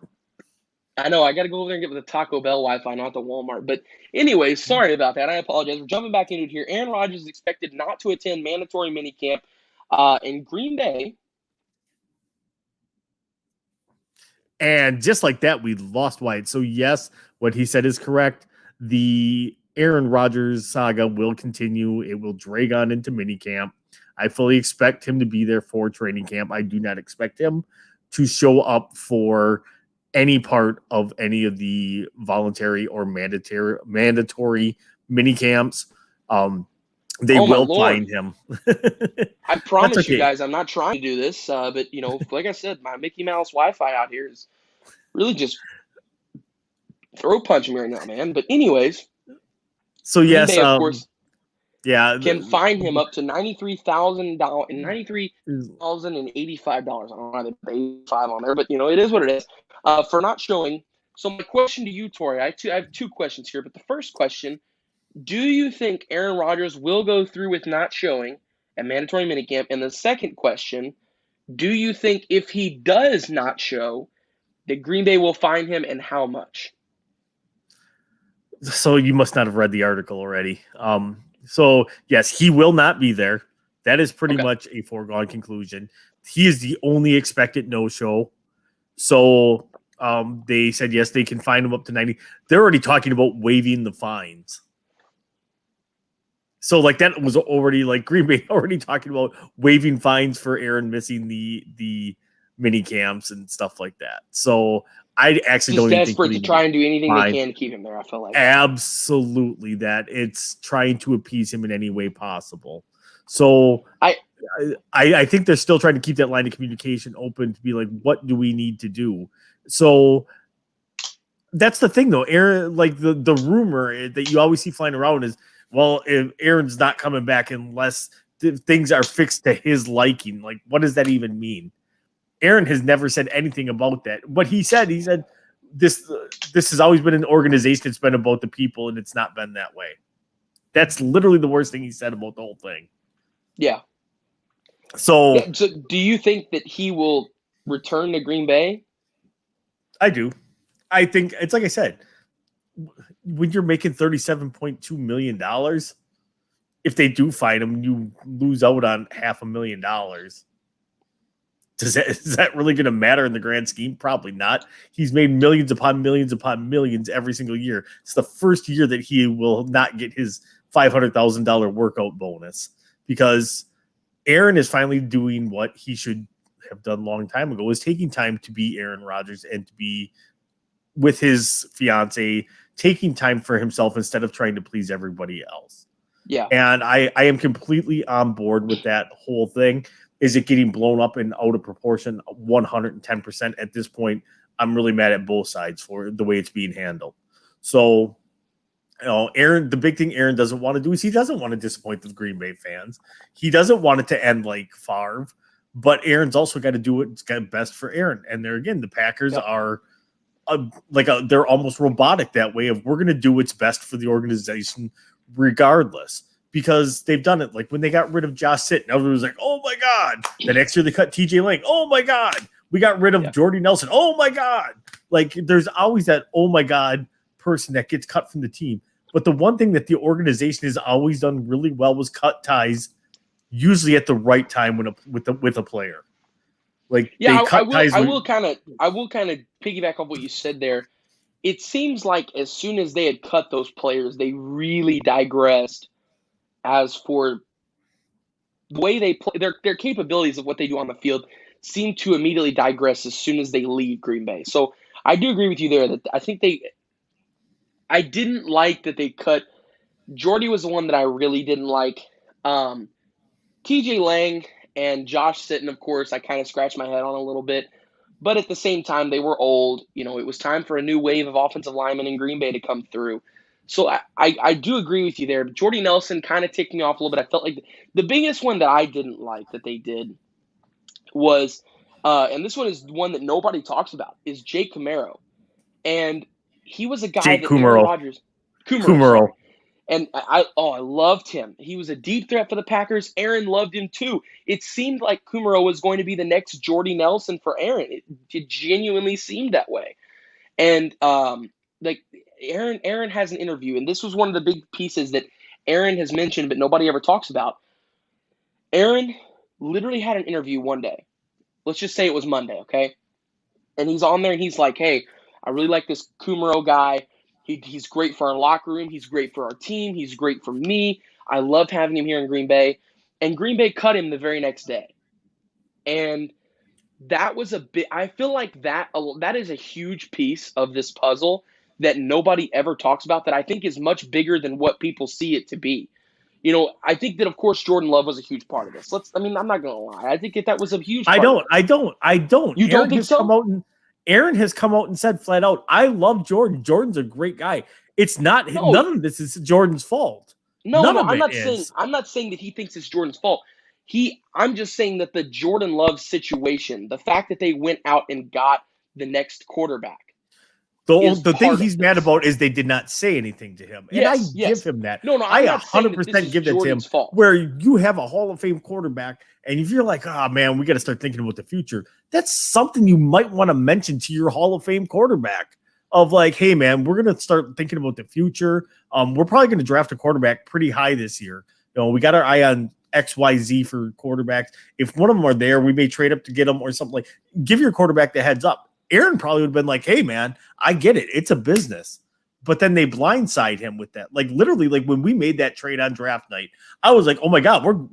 I know. I got to go over there and get with the Taco Bell Wi-Fi, not the Walmart. But anyway, sorry about that. I apologize. We're jumping back into it here. Aaron Rodgers is expected not to attend mandatory minicamp in Green Bay. And just like that, we lost Wyatt. So yes, what he said is correct. The Aaron Rodgers saga will continue. It will drag on into minicamp. I fully expect him to be there for training camp. I do not expect him to show up for any part of any of the voluntary or mandatory mini camps. They will find him. I promise you guys, I'm not trying to do this, but like I said, my Mickey Mouse Wi-Fi out here is really just throat punching me right now, man. But anyways, so yes, Bay, of course, can fine him up to $93,000 and $93,085. I don't know why they put 85 on there, but it is what it is. For not showing. So my question to you, Tori, I have two questions here, but the first question, do you think Aaron Rodgers will go through with not showing at mandatory minicamp? And the second question, do you think if he does not show, that Green Bay will fine him, and how much? So you must not have read the article already. So yes, he will not be there. That is pretty much a foregone conclusion. He is the only expected no-show. So they said, yes, they can fine him up to 90. They're already talking about waiving the fines. So like that was already like Green Bay already talking about waiving fines for Aaron missing the mini camps and stuff like that. So I actually don't even desperate to try and do anything they can to keep him there. I feel like absolutely that it's trying to appease him in any way possible. So I think they're still trying to keep that line of communication open to be like, what do we need to do? So that's the thing, though. Aaron, like the rumor that you always see flying around is, well, if Aaron's not coming back unless things are fixed to his liking. Like, what does that even mean? Aaron has never said anything about that. What he said this has always been an organization that's been about the people, and it's not been that way. That's literally the worst thing he said about the whole thing. Yeah. So do you think that he will return to Green Bay? I do. I think it's like I said, when you're making $37.2 million, if they do find him, you lose out on $500,000. Is that really going to matter in the grand scheme? Probably not. He's made millions upon millions every single year. It's the first year that he will not get his $500,000 workout bonus because Aaron is finally doing what he should have done a long time ago, is taking time to be Aaron Rodgers and to be with his fiance, taking time for himself instead of trying to please everybody else. Yeah. And I am completely on board with that whole thing. Is it getting blown up and out of proportion 110% at this point? I'm really mad at both sides for the way it's being handled. So, Aaron, the big thing Aaron doesn't want to do is he doesn't want to disappoint the Green Bay fans. He doesn't want it to end like Favre, but Aaron's also got to do what's best for Aaron. And there again, the Packers are they're almost robotic that way of we're going to do what's best for the organization regardless. Because they've done it. Like when they got rid of Josh Sitton, everyone was like, oh my God. The next year they cut TJ Lang. Oh my God. We got rid of Jordy Nelson. Oh my God. Like there's always that, oh my God person that gets cut from the team. But the one thing that the organization has always done really well was cut ties, usually at the right time with a player. Like I will kind of piggyback off what you said there. It seems like as soon as they had cut those players, they really digressed as for the way they play, their capabilities of what they do on the field seem to immediately digress as soon as they leave Green Bay. So I do agree with you there that I didn't like that they cut. Jordy was the one that I really didn't like. TJ Lang and Josh Sitton, of course, I kind of scratched my head on a little bit. But at the same time, they were old. It was time for a new wave of offensive linemen in Green Bay to come through. So I do agree with you there. Jordy Nelson kind of ticked me off a little bit. I felt like the biggest one that I didn't like that they did was, and this one is one that nobody talks about, is Jake Kumaro. And he was a guy Jake that Kumerow. Aaron Rodgers – Kumerow. And I loved him. He was a deep threat for the Packers. Aaron loved him too. It seemed like Kumerow was going to be the next Jordy Nelson for Aaron. It genuinely seemed that way. And like Aaron has an interview, and this was one of the big pieces that Aaron has mentioned, but nobody ever talks about. Aaron literally had an interview one day. Let's just say it was Monday, okay? And he's on there, and he's like, hey, I really like this Kumerow guy. He's great for our locker room. He's great for our team. He's great for me. I loved having him here in Green Bay. And Green Bay cut him the very next day. And that was a bit – I feel like that is a huge piece of this puzzle that nobody ever talks about that I think is much bigger than what people see it to be. You know, I think that, of course, Jordan Love was a huge part of this. I'm not going to lie. I think that was a huge part of it. I don't. You don't think so? Aaron has come out and said flat out, I love Jordan. Jordan's a great guy. It's not none of this is Jordan's fault. I'm not saying that he thinks it's Jordan's fault. I'm just saying that the Jordan Love situation, the fact that they went out and got the next quarterback. The thing he's mad about is they did not say anything to him. And yes, give him that. No, I 100% give that to him. Fault. Where you have a Hall of Fame quarterback, and if you're like, oh man, we got to start thinking about the future, that's something you might want to mention to your Hall of Fame quarterback. Of like, hey man, we're going to start thinking about the future. We're probably going to draft a quarterback pretty high this year. You know, we got our eye on XYZ for quarterbacks. If one of them are there, we may trade up to get them or something. Like, give your quarterback the heads up. Aaron probably would have been like, hey, man, I get it. It's a business. But then they blindside him with that. Like, literally, like when we made that trade on draft night, I was like, oh, my God,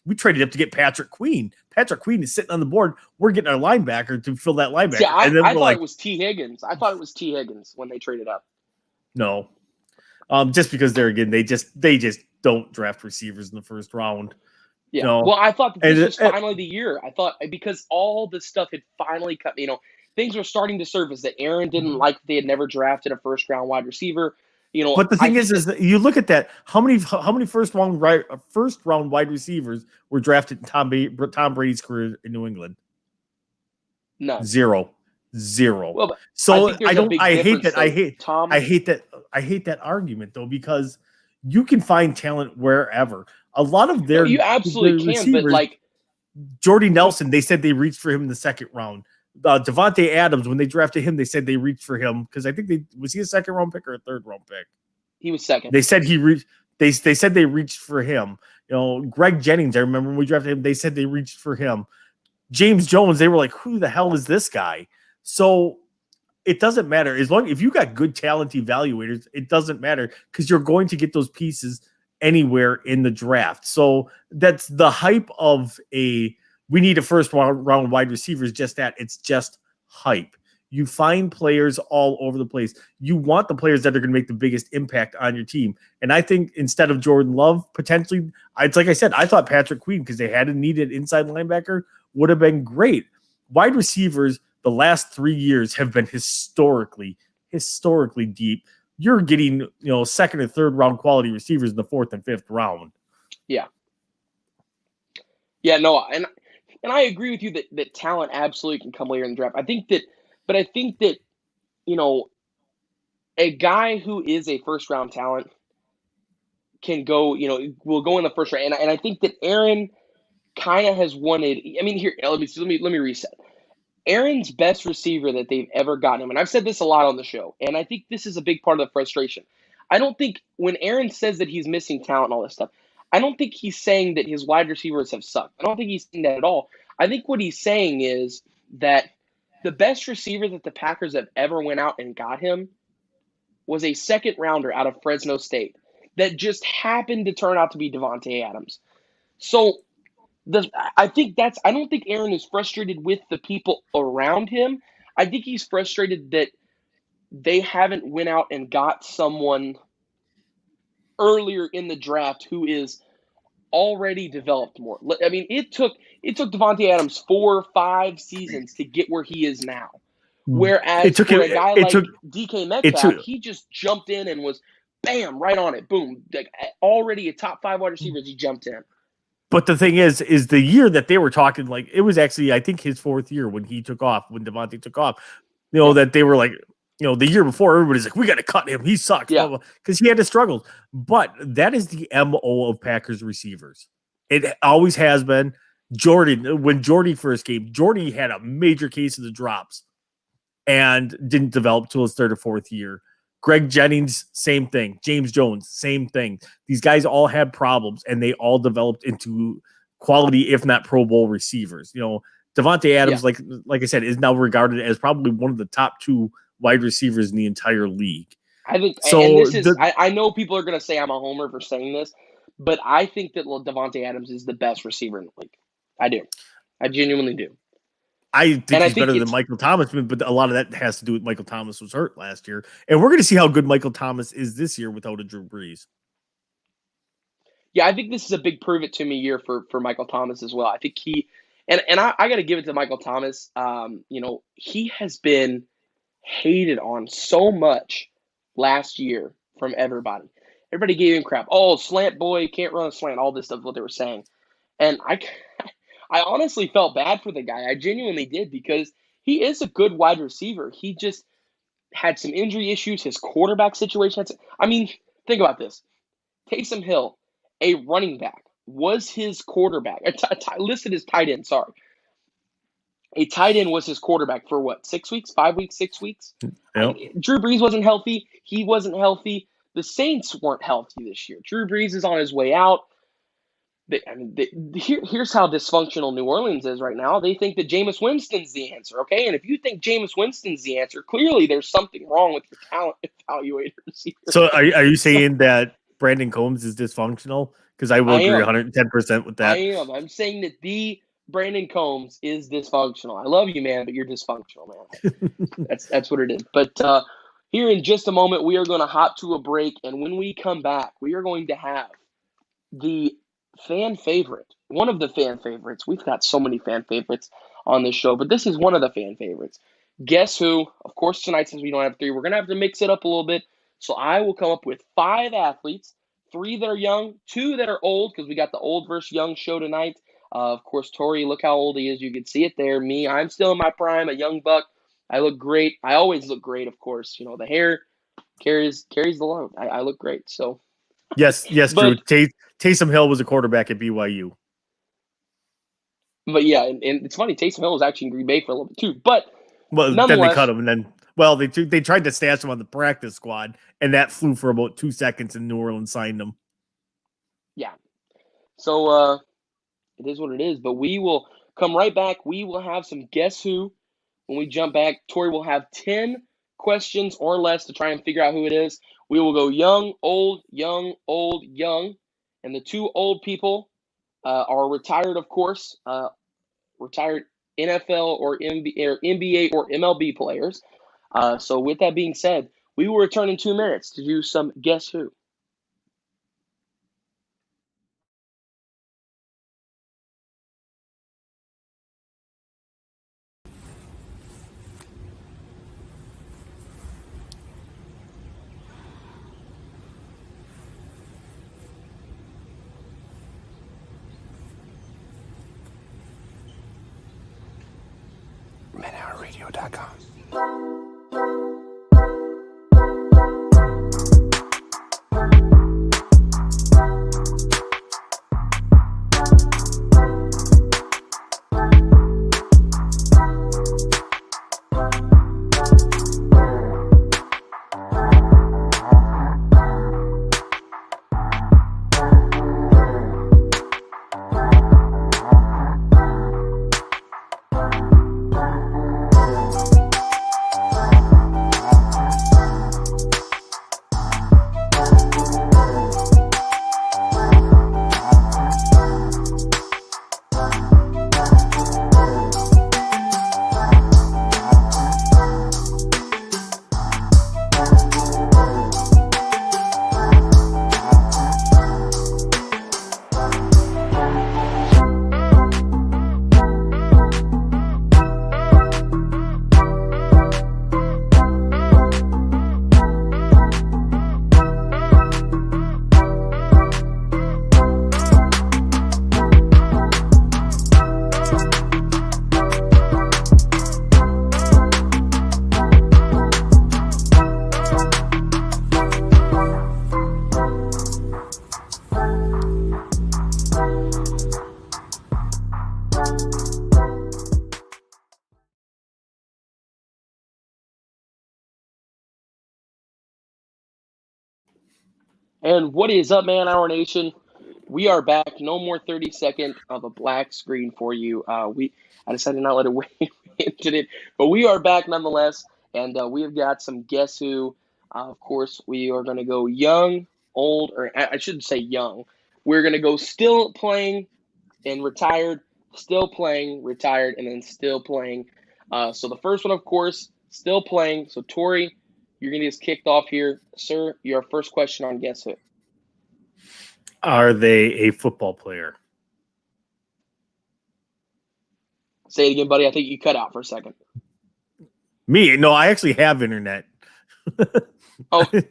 we traded up to get Patrick Queen. Patrick Queen is sitting on the board. We're getting our linebacker to fill that linebacker. Yeah, I thought it was T. Higgins. I thought it was T. Higgins when they traded up. No. Just because they just don't draft receivers in the first round. Yeah. No. Well, I thought that this was finally the year. I thought because all the stuff had finally cut, things were starting to surface that Aaron didn't like. They had never drafted a first-round wide receiver. But the thing is that you look at that. How many first-round wide receivers were drafted in Tom Brady's career in New England? None. Zero. Well, so I hate that argument though, because you can find talent wherever. A lot of their you absolutely can, but like Jordy Nelson, they said they reached for him in the second round. Devontae Adams, when they drafted him, they said they reached for him because I think was he a second round pick or a third round pick? He was second. They said he reached. They said they reached for him. Greg Jennings, I remember when we drafted him, they said they reached for him. James Jones, they were like, who the hell is this guy? So it doesn't matter if you got good talent evaluators. It doesn't matter because you're going to get those pieces anywhere in the draft. So that's the hype of we need a first round wide receiver is just that. It's just hype. You find players all over the place. You want the players that are going to make the biggest impact on your team. And I think instead of Jordan Love, potentially, it's like I said, I thought Patrick Queen, because they had a needed inside linebacker, would have been great. Wide receivers, the last 3 years have been historically deep. You're getting, second and third round quality receivers in the fourth and fifth round. Yeah. Yeah, no, and I agree with you that talent absolutely can come later in the draft. I think that, a guy who is a first round talent can go, will go in the first round. And I think that Aaron kind of has wanted, here, let me reset. Aaron's best receiver that they've ever gotten him, and I've said this a lot on the show, and I think this is a big part of the frustration. I don't think when Aaron says that he's missing talent and all this stuff, I don't think he's saying that his wide receivers have sucked. I don't think he's saying that at all. I think what he's saying is that the best receiver that the Packers have ever went out and got him was a second rounder out of Fresno State that just happened to turn out to be Devontae Adams. So I don't think Aaron is frustrated with the people around him. I think he's frustrated that they haven't went out and got someone earlier in the draft who is already developed more. It took Devontae Adams 4 or 5 seasons to get where he is now. Whereas for a guy like DK Metcalf, he just jumped in and was bam, right on it. Boom. Like already a top 5 wide receiver, he jumped in. But the thing is the year that they were talking, like it was actually, I think his 4th year when he took off, when Devontae took off, that they were like, the year before, everybody's like, we got to cut him. He sucks. Yeah. Because he had his struggles. But that is the MO of Packers receivers. It always has been. When Jordy first came, Jordy had a major case of the drops and didn't develop till his third or fourth year. Greg Jennings, same thing. James Jones, same thing. These guys all had problems, and they all developed into quality, if not Pro Bowl receivers. Davante Adams, like I said, is now regarded as probably one of the top 2 wide receivers in the entire league. I think so. And this is, I know people are going to say I'm a homer for saying this, but I think that Davante Adams is the best receiver in the league. I do. I genuinely do. I think he's better than Michael Thomas, but a lot of that has to do with Michael Thomas was hurt last year. And we're going to see how good Michael Thomas is this year without a Drew Brees. Yeah, I think this is a big prove it to me year for Michael Thomas as well. I think I got to give it to Michael Thomas. He has been hated on so much last year from everybody. Everybody gave him crap. Oh, slant boy, can't run a slant, all this stuff, what they were saying. And I honestly felt bad for the guy. I genuinely did, because he is a good wide receiver. He just had some injury issues. His quarterback situation. Think about this. Taysom Hill, a running back, was his quarterback. Listed as tight end, sorry. A tight end was his quarterback for what, 6 weeks, 5 weeks, 6 weeks? Yep. Drew Brees wasn't healthy. He wasn't healthy. The Saints weren't healthy this year. Drew Brees is on his way out. Here's how dysfunctional New Orleans is right now. They think that Jameis Winston's the answer, okay? And if you think Jameis Winston's the answer, clearly there's something wrong with your talent evaluator receiver. So are you saying that Brandon Combs is dysfunctional? Because I will agree 110% with that. I am. I'm saying that the Brandon Combs is dysfunctional. I love you, man, but you're dysfunctional, man. That's what it is. But here in just a moment, we are going to hop to a break, and when we come back, we are going to have the fan favorite, one of the fan favorites. We've got so many fan favorites on this show, but this is one of the fan favorites. Guess who? Of course, tonight, since we don't have 3, we're going to have to mix it up a little bit. So I will come up with 5 athletes, 3 that are young, 2 that are old, because we got the old versus young show tonight. Of course, Tori, look how old he is. You can see it there. Me, I'm still in my prime, a young buck. I look great. I always look great, of course. The hair carries the load. I look great. So yes, Drew. Taysom Hill was a quarterback at BYU. But yeah, and it's funny, Taysom Hill was actually in Green Bay for a little bit too. But then they cut him, and then they tried to stash him on the practice squad, and that flew for about 2 seconds, and New Orleans signed him. Yeah. So it is what it is. But we will come right back. We will have some Guess Who when we jump back. Tori will have 10 questions or less to try and figure out who it is. We will go young, old, young, old, young. And the 2 old people are retired, of course, retired NFL or NBA or MLB players. So with that being said, we will return in 2 minutes to do some Guess Who. ManHourRadio.com. And what is up, man? Our nation. We are back. No more 30-second of a black screen for you. I decided not to let it wait into it, but we are back nonetheless, and we have got some Guess Who. Of course, we are going to go young, old, or I shouldn't say young. We're going to go still playing and retired, still playing, retired, and then still playing. So the first one, of course, still playing. So Tori, you're going to get us kicked off here. Sir, your first question on Guess Who. Are they a football player? Say it again, buddy. I think you cut out for a second. Me? No, I actually have internet. Oh, it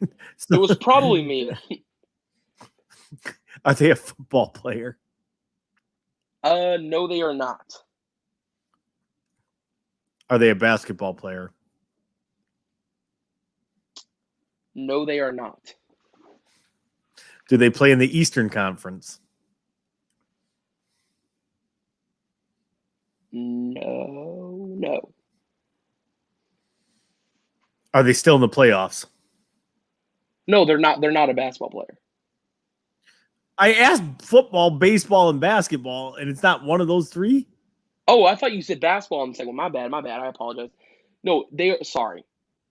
was probably me. Are they a football player? No, they are not. Are they a basketball player? No, they are not. Do they play in the Eastern Conference? No. Are they still in the playoffs? No, they're not. They're not a basketball player. I asked football, baseball, and basketball, and it's not one of those three? Oh, I thought you said basketball. I'm saying, well, my bad. I apologize. No, they are sorry.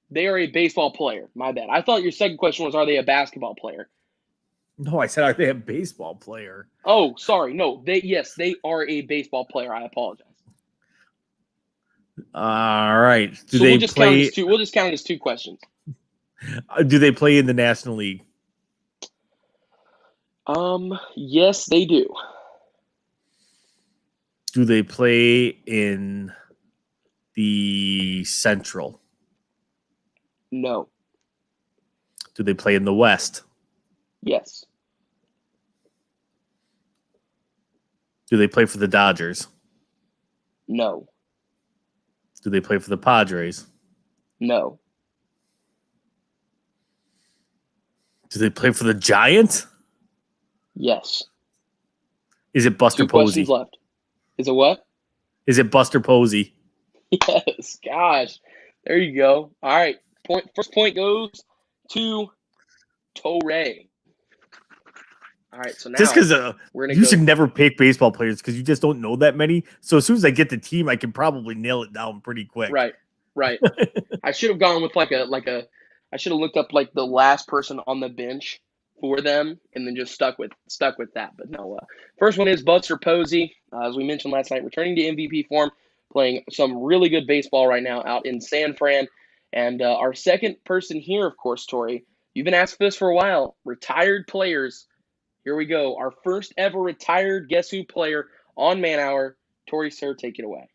They are a baseball player. My bad. I thought your second question was, are they a basketball player? No, I said, are they a baseball player? Oh, sorry. No, yes, they are a baseball player. I apologize. All right. We'll just count it as two questions. Do they play in the National League? Yes, they do. Do they play in the Central? No. Do they play in the West? Yes. Do they play for the Dodgers? No. Do they play for the Padres? No. Do they play for the Giants? Yes. Is it Buster Two Posey? questions left. Is it what? Is it Buster Posey? Yes. Gosh. There you go. All right. First point goes to Torre. All right. So now Just because we're gonna you go. should never pick baseball players because you just don't know that many. So as soon as I get the team, I can probably nail it down pretty quick. Right. I should have gone with I should have looked up like the last person on the bench for them and then just stuck with that. But no. First one is Buster Posey, as we mentioned last night, returning to MVP form, playing some really good baseball right now out in San Fran. And our second person here, of course, Tori, you've been asked this for a while. Retired players. Here we go. Our first ever retired Guess Who player on Man Hour. Tori, sir, take it away.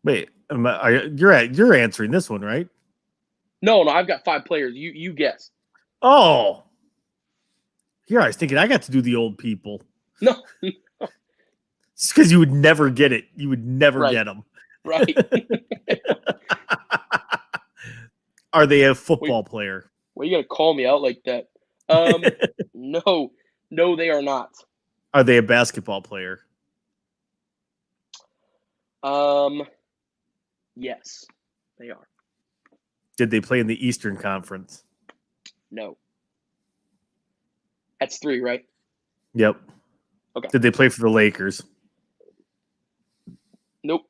Wait, you're answering this one, right? No, I've got 5 players. You guess. Oh. Here I was thinking I got to do the old people. No. It's because you would never get it. You would never get them. Right. Are they a football player? Well, you got to call me out like that. No, they are not. Are they a basketball player? Yes, they are. Did they play in the Eastern Conference? No. That's 3, right? Yep. Okay. Did they play for the Lakers? Nope.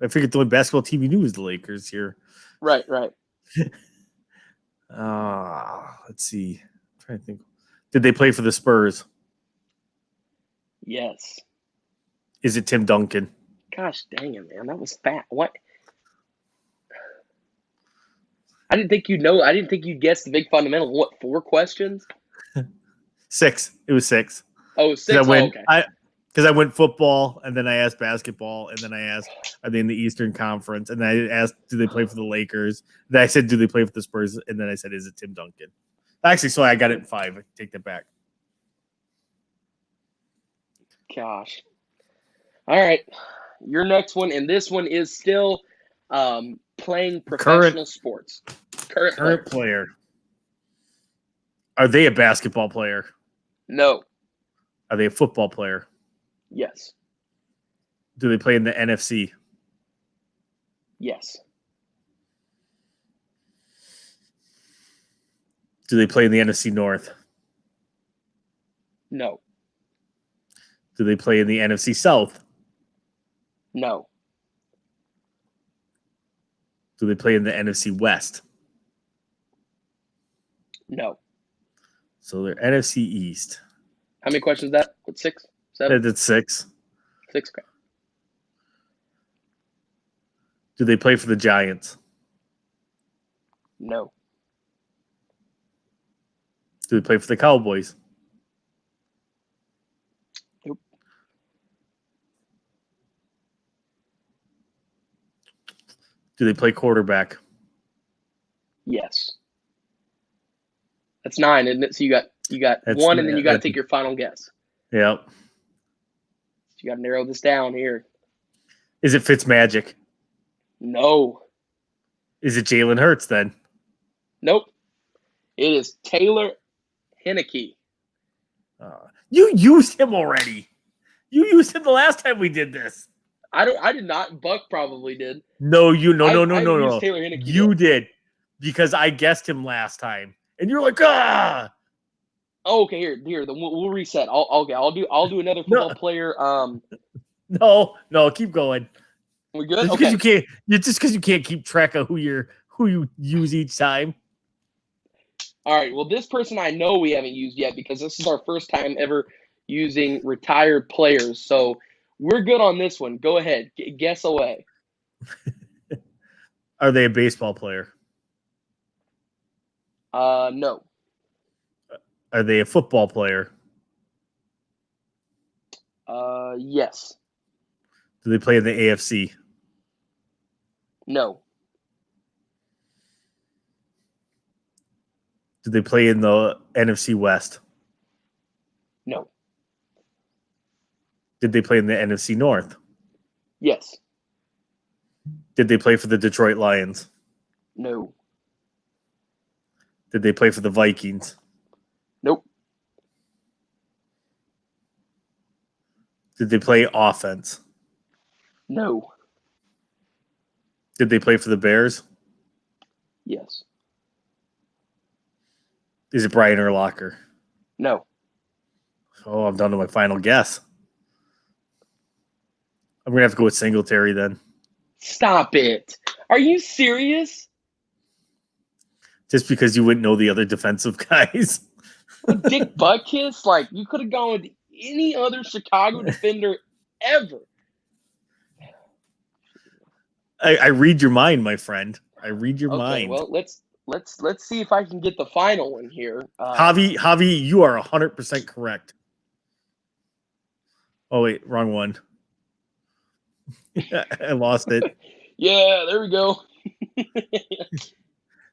I figured the only basketball team you knew was the Lakers here. Right. Let's see. I'm trying to think. Did they play for the Spurs? Yes. Is it Tim Duncan? Gosh dang it, man. That was fat. What? I didn't think you'd know. I didn't think you'd guess the big fundamental. What, 4 questions? 6. It was 6. Oh, 6. Okay. Because I went football, and then I asked basketball, and then I asked, are they in the Eastern Conference? And then I asked, do they play for the Lakers? Then I said, do they play for the Spurs? And then I said, is it Tim Duncan? Actually, so I got it in 5. I take that back. Gosh. All right. Your next one, and this one is still playing professional sports. Current player. Are they a basketball player? No. Are they a football player? Yes. Do they play in the NFC? Yes. Do they play in the NFC North? No. Do they play in the NFC South? No. Do they play in the NFC West? No. So they're NFC East. How many questions is that? What, 6? 7? That's 6. 6. Okay. Do they play for the Giants? No. Do they play for the Cowboys? Nope. Do they play quarterback? Yes. That's 9, isn't it? So you got That's- 1, and then you got to that's- take your final guess. Yep. You got to narrow this down here. Is it Fitzmagic? No. Is it Jalen Hurts then? Nope. It is Taylor Heineke. You used him already. You used him the last time we did this. I did not. Buck probably did. No, you no. I used No. Taylor Heineke. You did because I guessed him last time, and you're like, ah. Oh, okay. Here. Then we'll reset. I'll do another football player. No, keep going. We good? Just Okay. because you can't keep track of who you use each time. All right. Well, this person I know we haven't used yet because this is our first time ever using retired players. So we're good on this one. Go ahead. Guess away. Are they a baseball player? No. Are they a football player? Yes. Do they play in the AFC? No. Do they play in the NFC West? No. Did they play in the NFC North? Yes. Did they play for the Detroit Lions? No. Did they play for the Vikings? Nope. Did they play offense? No. Did they play for the Bears? Yes. Is it Brian Urlacher? No. Oh, I'm down to my final guess. I'm going to have to go with Singletary then. Stop it. Are you serious? Just because you wouldn't know the other defensive guys. Dick Butkus? Like, you could have gone with any other Chicago defender ever. I read your mind, my friend. I read your Okay, mind. well, let's see if I can get the final one here. Javi, you are 100% correct. Oh, wait, wrong one. I lost it. Yeah, there we go.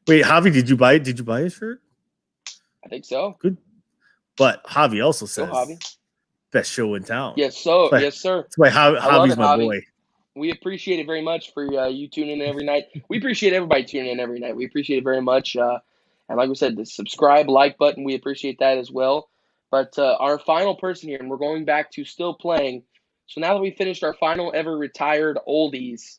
Wait, Javi, did you buy it? Did you buy a shirt? I think so. Good. But Javi also Go, says Javi. best show in town. Yes, so But- yes, sir. That's why love Javi's it, my Javi. boy. We appreciate it very much for you tuning in every night. We appreciate everybody tuning in every night. We appreciate it very much. And like we said, the subscribe, like button, we appreciate that as well. But our final person here, and we're going back to still playing. So now that we finished our final ever retired oldies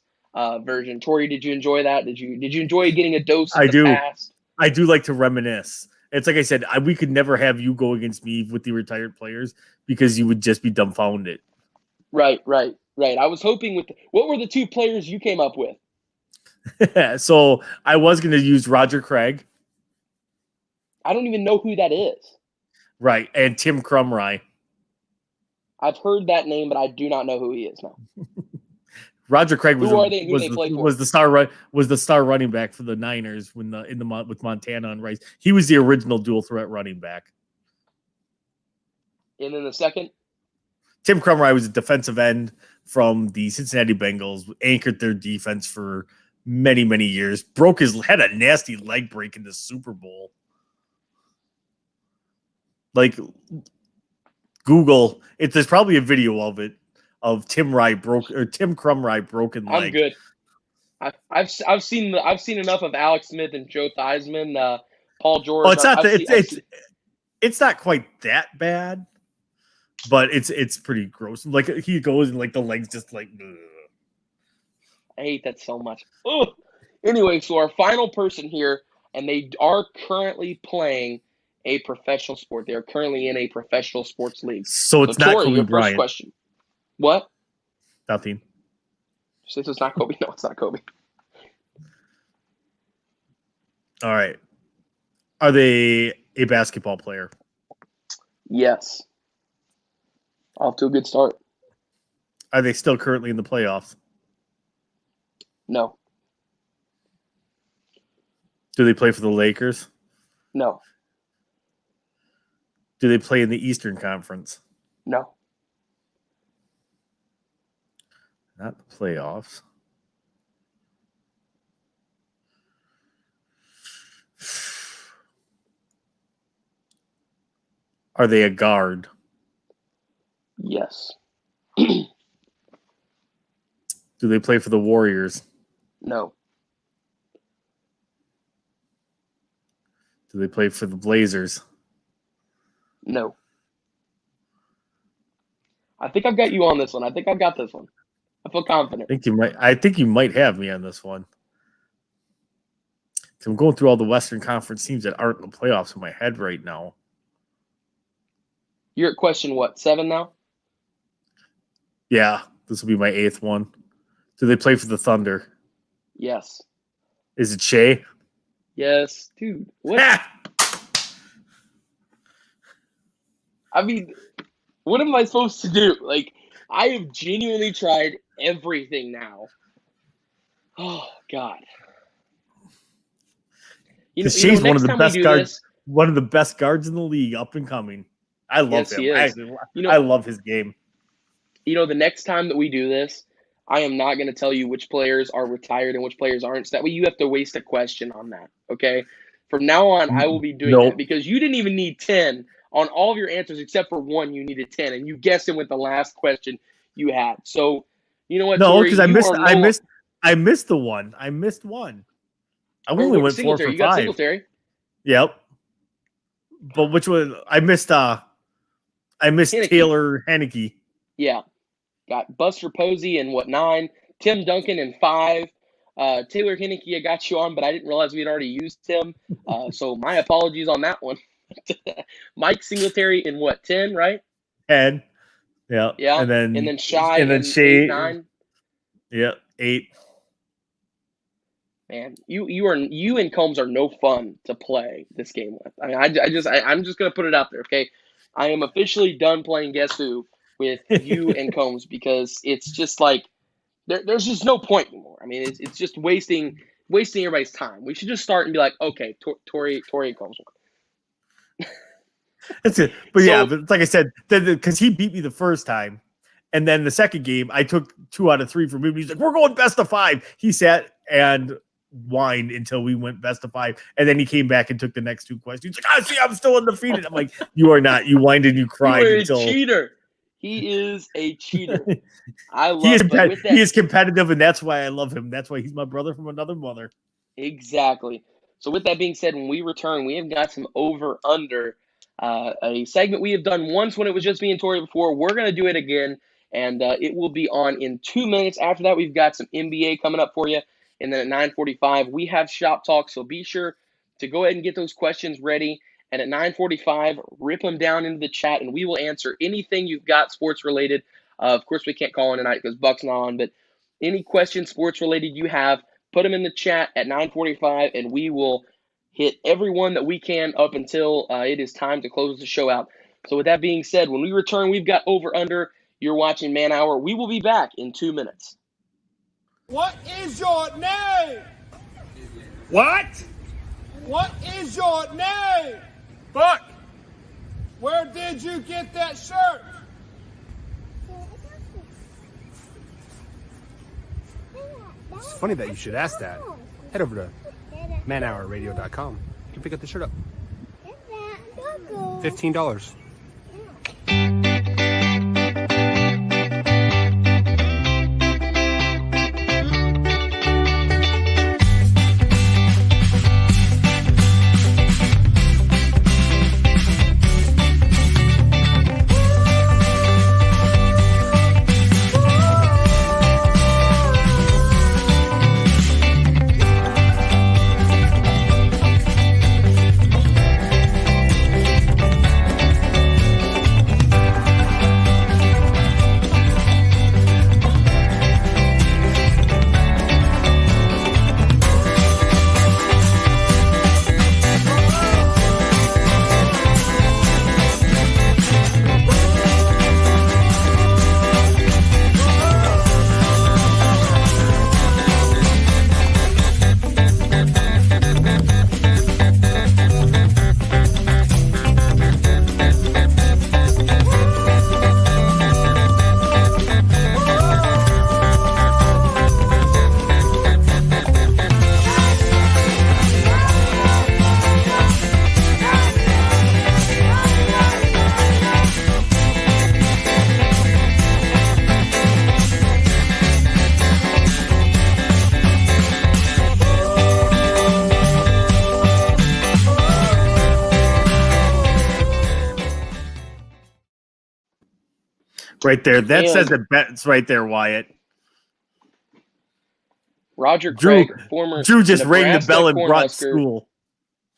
version, Tori, did you enjoy that? Did you enjoy getting a dose of I the do. past? I do like to reminisce. It's like I said, we could never have you go against me with the retired players because you would just be dumbfounded. Right. I was hoping what were the 2 players you came up with? So I was going to use Roger Craig. I don't even know who that is. Right. And Tim Crumry. I've heard that name, but I do not know who he is now. Roger Craig was Who are they and who they play for? was the star running back for the Niners with Montana and Rice. He was the original dual threat running back. And then the second? Tim Crumry was a defensive end from the Cincinnati Bengals, anchored their defense for many, many years. Had a nasty leg break in the Super Bowl. Like, Google it. There's probably a video of it of Tim Crumry broken leg. I'm good. I've seen enough of Alex Smith and Joe Theismann, Paul George. Oh, it's not. It's not quite that bad, but it's pretty gross. Like he goes and like the legs just like. Ugh. I hate that so much. Ugh. Anyway, so our final person here, and they are currently playing a professional sport. They are currently in a professional sports league. So it's not Tori, Kobe your first Bryant. question. What? Nothing. Since it's not Kobe. No, it's not Kobe. All right. Are they a basketball player? Yes. Off to a good start. Are they still currently in the playoffs? No. Do they play for the Lakers? No. Do they play in the Eastern Conference? No. Not the playoffs. Are they a guard? Yes. Do they play for the Warriors? No. Do they play for the Blazers? No. I think I've got you on this one. I think I've got this one. I feel confident. I think you might have me on this one. So I'm going through all the Western Conference teams that aren't in the playoffs in my head right now. You're at question what, 7 now? Yeah, this will be my 8th one. Do they play for the Thunder? Yes. Is it Shea? Yes. Dude, what? I mean, what am I supposed to do? Like, I have genuinely tried everything now. Oh, God. Shea's one of the next time we best do guards, this- one of the best guards in the league, up and coming. I love Yes, him. he is. I love his game. The next time that we do this, I am not going to tell you which players are retired and which players aren't. So that way you have to waste a question on that, okay? From now on, I will be doing Nope. that because you didn't even need 10 on all of your answers except for one. You needed 10, and you guessed it with the last question you had. So, you know what? No, Tori, because I missed the one. I missed one. I only went 4 for 5. You got Singletary. Yep. But which one? I missed Heineke. Taylor Heineke. Yeah. Got Buster Posey in 9? Tim Duncan in 5. Taylor Heineke, I got you on, but I didn't realize we had already used Tim. So my apologies on that one. Mike Singletary in 10, right? 10. Yeah. Yeah. And then Shai and then in Shea 8, 9. Yeah, 8. Man, you and Combs are no fun to play this game with. I mean, I'm just gonna put it out there, okay? I am officially done playing Guess Who with you and Combs because it's just like there's just no point anymore. I mean, it's just wasting everybody's time. We should just start and be like, okay, Tori and Combs won. That's it. But yeah, but it's like I said, because he beat me the first time, and then the second game I took 2 out of 3 from him. He's like, "We're going best of 5." He sat and whined until we went best of 5, and then he came back and took the next 2 questions. He's like, see, I'm still undefeated." I'm like, "You are not. You whined and you cried You are until." a cheater. He is a cheater. I love. He is that, competitive, and that's why I love him. That's why he's my brother from another mother. Exactly. So with that being said, when we return, we have got some over under. A segment we have done once when it was just me and Tori before. We're going to do it again, and it will be on in 2 minutes. After that, we've got some NBA coming up for you. And then at 9:45, we have Shop Talk. So be sure to go ahead and get those questions ready. And at 9:45, rip them down into the chat, and we will answer anything you've got sports related. Of course, we can't call in tonight because Buck's not on, but any questions sports related you have, put them in the chat at 9:45, and we will hit everyone that we can up until it is time to close the show out. So with that being said, when we return, we've got over under. You're watching Man Hour. We will be back in 2 minutes. What is your name? What? What is your name? Buck. Where did you get that shirt? It's funny that you should ask that. Head over to manhourradio.com. You can pick up the shirt up. $15. Right there. That And says it best right there, Wyatt. Roger Drew- Craig, former Drew just rang the Nebraska bell and brought Cornhusker, school.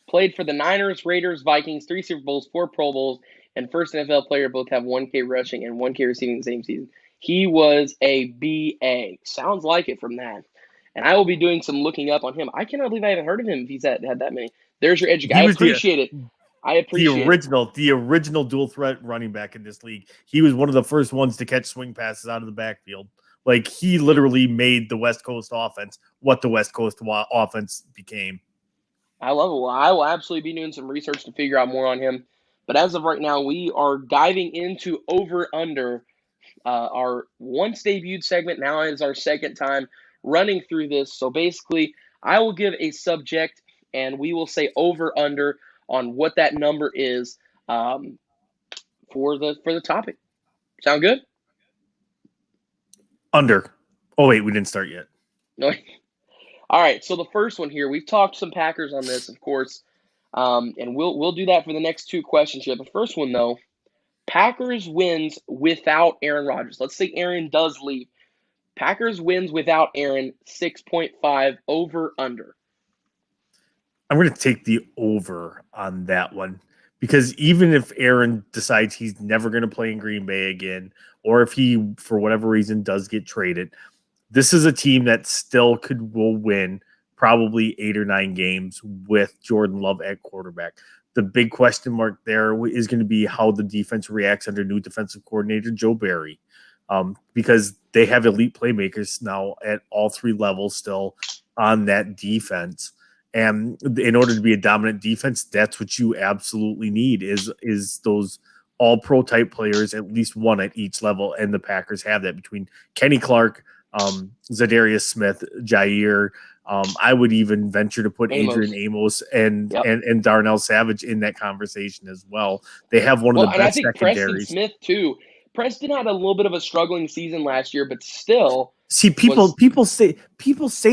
played for the Niners, Raiders, Vikings, 3 Super Bowls, 4 Pro Bowls, and first NFL player both have 1K rushing and 1K receiving in the same season. He was a BA. Sounds like it from that. And I will be doing some looking up on him. I cannot believe I haven't heard of him if he's had that many. There's your education. He I was appreciate it. I appreciate the original dual threat running back in this league. He was one of the first ones to catch swing passes out of the backfield. Like, he literally made the West Coast offense what the West Coast offense became. I love it. Well, I will absolutely be doing some research to figure out more on him. But as of right now, we are diving into over-under. Our once debuted segment now is our second time running through this. So basically, I will give a subject, and we will say over-under on what that number is for the topic. Sound good? Under. Oh, wait, we didn't start yet. No. All right, so the first one here, we've talked some Packers on this, of course, and we'll do that for the next 2 questions here. The first one, though, Packers wins without Aaron Rodgers. Let's say Aaron does leave. Packers wins without Aaron, 6.5 over under. I'm going to take the over on that one, because even if Aaron decides he's never going to play in Green Bay again, or if he, for whatever reason, does get traded, this is a team that still will win probably 8 or 9 games with Jordan Love at quarterback. The big question mark there is going to be how the defense reacts under new defensive coordinator Joe Barry, because they have elite playmakers now at all 3 levels still on that defense. And in order to be a dominant defense, that's what you absolutely need is those all-pro type players, at least one at each level. And the Packers have that between Kenny Clark, Zadarius Smith, Jair. I would even venture to put Adrian Amos and Darnell Savage in that conversation as well. They have one of the best secondaries. Preston Smith too. Preston had a little bit of a struggling season last year, but still. See, people say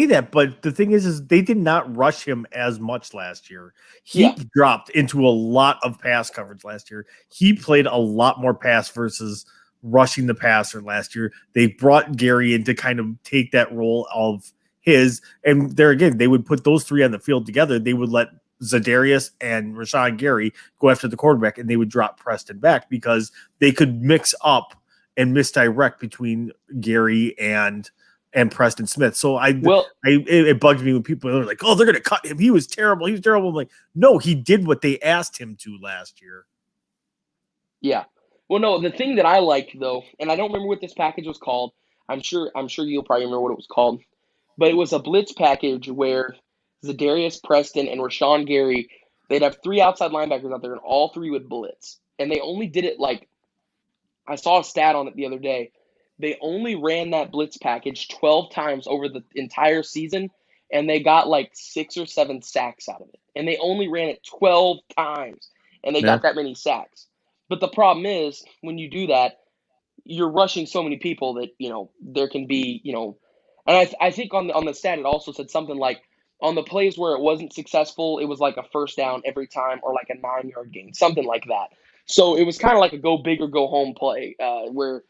that, but the thing is they did not rush him as much last year. He dropped into a lot of pass coverage last year. He played a lot more pass versus rushing the passer last year. They brought Gary in to kind of take that role of his, and there again, they would put those 3 on the field together. They would let Zadarius and Rashawn Gary go after the quarterback, and they would drop Preston back because they could mix up and misdirect between Gary and Preston Smith. So it bugged me when people are like, "Oh, they're going to cut him. He was terrible. He was terrible." I'm like, no, he did what they asked him to last year. Yeah. Well, no, the thing that I liked though, and I don't remember what this package was called. I'm sure you'll probably remember what it was called, but it was a blitz package where Zadarius, Preston, and Rashawn Gary, they'd have 3 outside linebackers out there, and all 3 would blitz. And they only did it I saw a stat on it the other day. They only ran that blitz package 12 times over the entire season, and they got 6 or 7 sacks out of it. And they only ran it 12 times, and they got that many sacks. But the problem is, when you do that, you're rushing so many people that, there can be, and I think on the stat, it also said something like, on the plays where it wasn't successful, it was like a first down every time or like a 9-yard gain, something like that. So it was kind of like a go big or go home play where,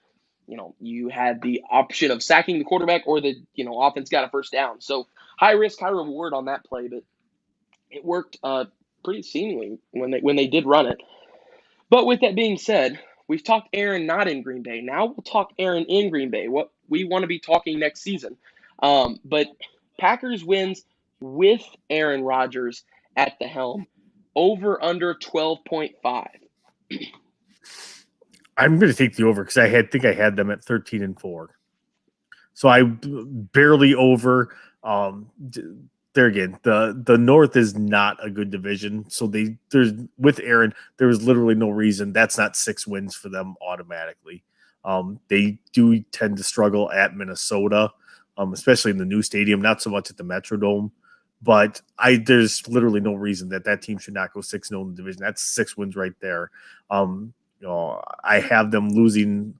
you had the option of sacking the quarterback or the, offense got a first down. So high risk, high reward on that play, but it worked pretty seemingly when they did run it. But with that being said, we've talked Aaron not in Green Bay. Now we'll talk Aaron in Green Bay, what we want to be talking next season. But Packers wins with Aaron Rodgers at the helm, over under 12.5. I'm going to take the over because I think I had them at 13-4. So I barely over. There again, the North is not a good division. So there's with Aaron, there was literally no reason. That's not 6 wins for them automatically. They do tend to struggle at Minnesota, especially in the new stadium, not so much at the Metrodome. But there's literally no reason that team should not go 6-0 in the division. That's 6 wins right there. I have them losing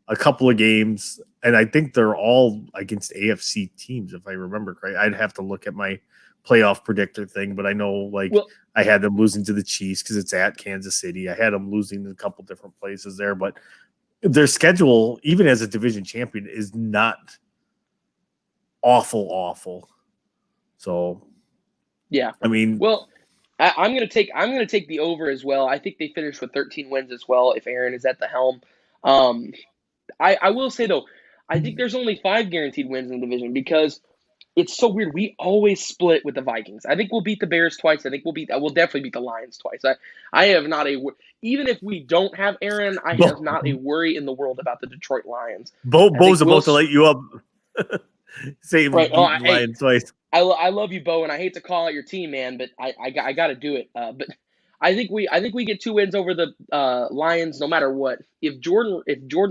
a couple of games, and I think they're all against AFC teams, if I remember correctly. I'd have to look at my playoff predictor thing, but I know I had them losing to the Chiefs because it's at Kansas City. I had them losing in a couple different places there, but their schedule, even as a division champion, is not awful. So, Yeah. I mean, Well, I'm gonna take the over as well. I think they finish with 13 wins as well if Aaron is at the helm. I will say though, I think there's only 5 guaranteed wins in the division because it's so weird. We always split with the Vikings. I think we'll beat the Bears twice. I think we'll definitely beat the Lions twice. I have not even if we don't have Aaron, I have not a worry in the world about the Detroit Lions. Bo's about to light you up. Say right. Lions twice. I love you, Bo, and I hate to call out your team, man, but I got to do it. But I think we get 2 wins over the Lions, no matter what. If Jordan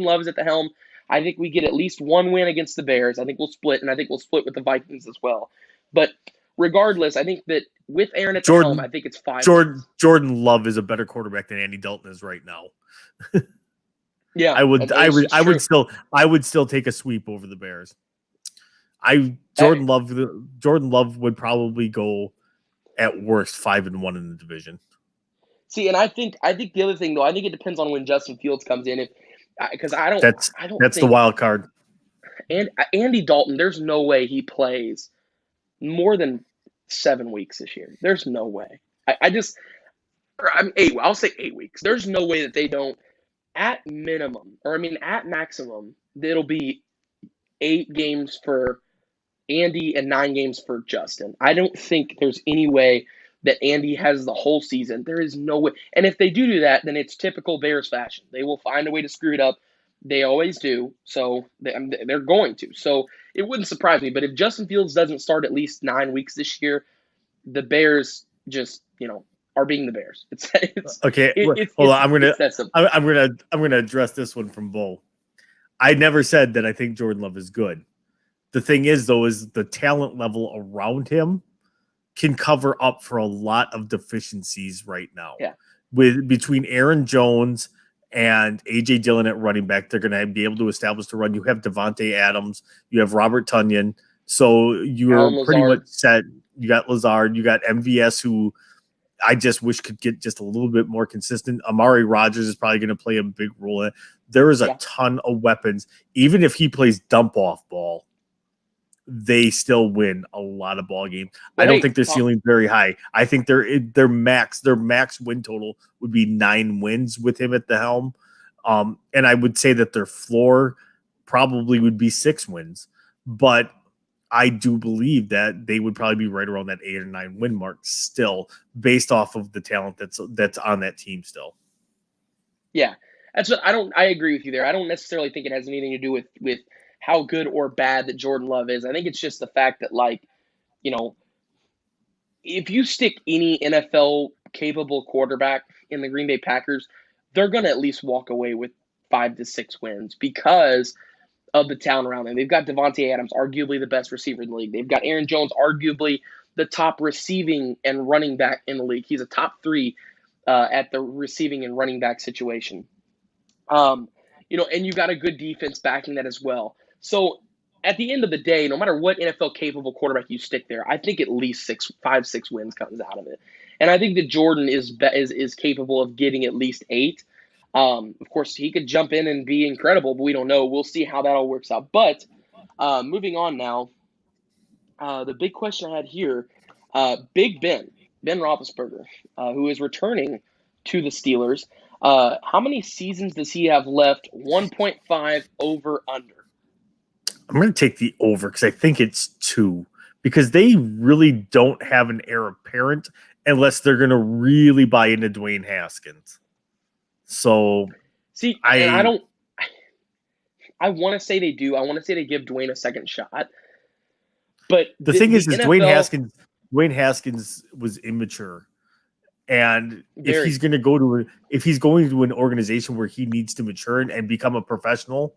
Love is at the helm, I think we get at least 1 win against the Bears. I think we'll split, and I think we'll split with the Vikings as well. But regardless, I think that with Aaron at the helm, I think it's 5 wins. Jordan Love is a better quarterback than Andy Dalton is right now. Yeah, I would still take a sweep over the Bears. Jordan Love would probably go at worst 5-1 in the division. See, and I think the other thing though, I think it depends on when Justin Fields comes in. Because that's the wild card. And Andy Dalton, there's no way he plays more than 7 weeks this year. There's no way. I'm 8. I'll say 8 weeks. There's no way that they don't. At minimum, at maximum, it'll be 8 games for Andy and 9 games for Justin. I don't think there's any way that Andy has the whole season. There is no way. And if they do that, then it's typical Bears fashion. They will find a way to screw it up. They always do. So they're going to. So it wouldn't surprise me. But if Justin Fields doesn't start at least 9 weeks this year, the Bears just, are being the Bears. Okay. Hold on. I'm gonna address this one from Bo. I never said that I think Jordan Love is good. The thing is, though, is the talent level around him can cover up for a lot of deficiencies right now. Yeah. Between Aaron Jones and A.J. Dillon at running back, they're going to be able to establish the run. You have Devontae Adams. You have Robert Tonyan. So you're pretty much set. You got Lazard. You got MVS, who I just wish could get just a little bit more consistent. Amari Rodgers is probably going to play a big role in it. There is a ton of weapons. Even if he plays dump-off ball, they still win a lot of ball games. I don't think their ceiling's very high. I think their max win total would be 9 wins with him at the helm. And I would say that their floor probably would be 6 wins. But I do believe that they would probably be right around that 8 or 9 win mark still, based off of the talent that's on that team still. Yeah. That's what I agree with you there. I don't necessarily think it has anything to do with how good or bad that Jordan Love is. I think it's just the fact that, if you stick any NFL capable quarterback in the Green Bay Packers, they're going to at least walk away with 5 to 6 wins because of the talent around them. They've got Devontae Adams, arguably the best receiver in the league. They've got Aaron Jones, arguably the top receiving and running back in the league. He's a top 3 at the receiving and running back situation. And you've got a good defense backing that as well. So at the end of the day, no matter what NFL capable quarterback you stick there, I think at least 5-6 wins comes out of it. And I think that Jordan is capable of getting at least 8. Of course, he could jump in and be incredible, but we don't know. We'll see how that all works out. But moving on now, the big question I had here, Big Ben Roethlisberger, who is returning to the Steelers. How many seasons does he have left? 1.5 over under. I'm going to take the over because I think it's 2, because they really don't have an heir apparent unless they're going to really buy into Dwayne Haskins. So, see, I want to say they do. I want to say they give Dwayne a second shot. But the thing is NFL, Dwayne Haskins was immature. And if he's going to an organization where he needs to mature and become a professional,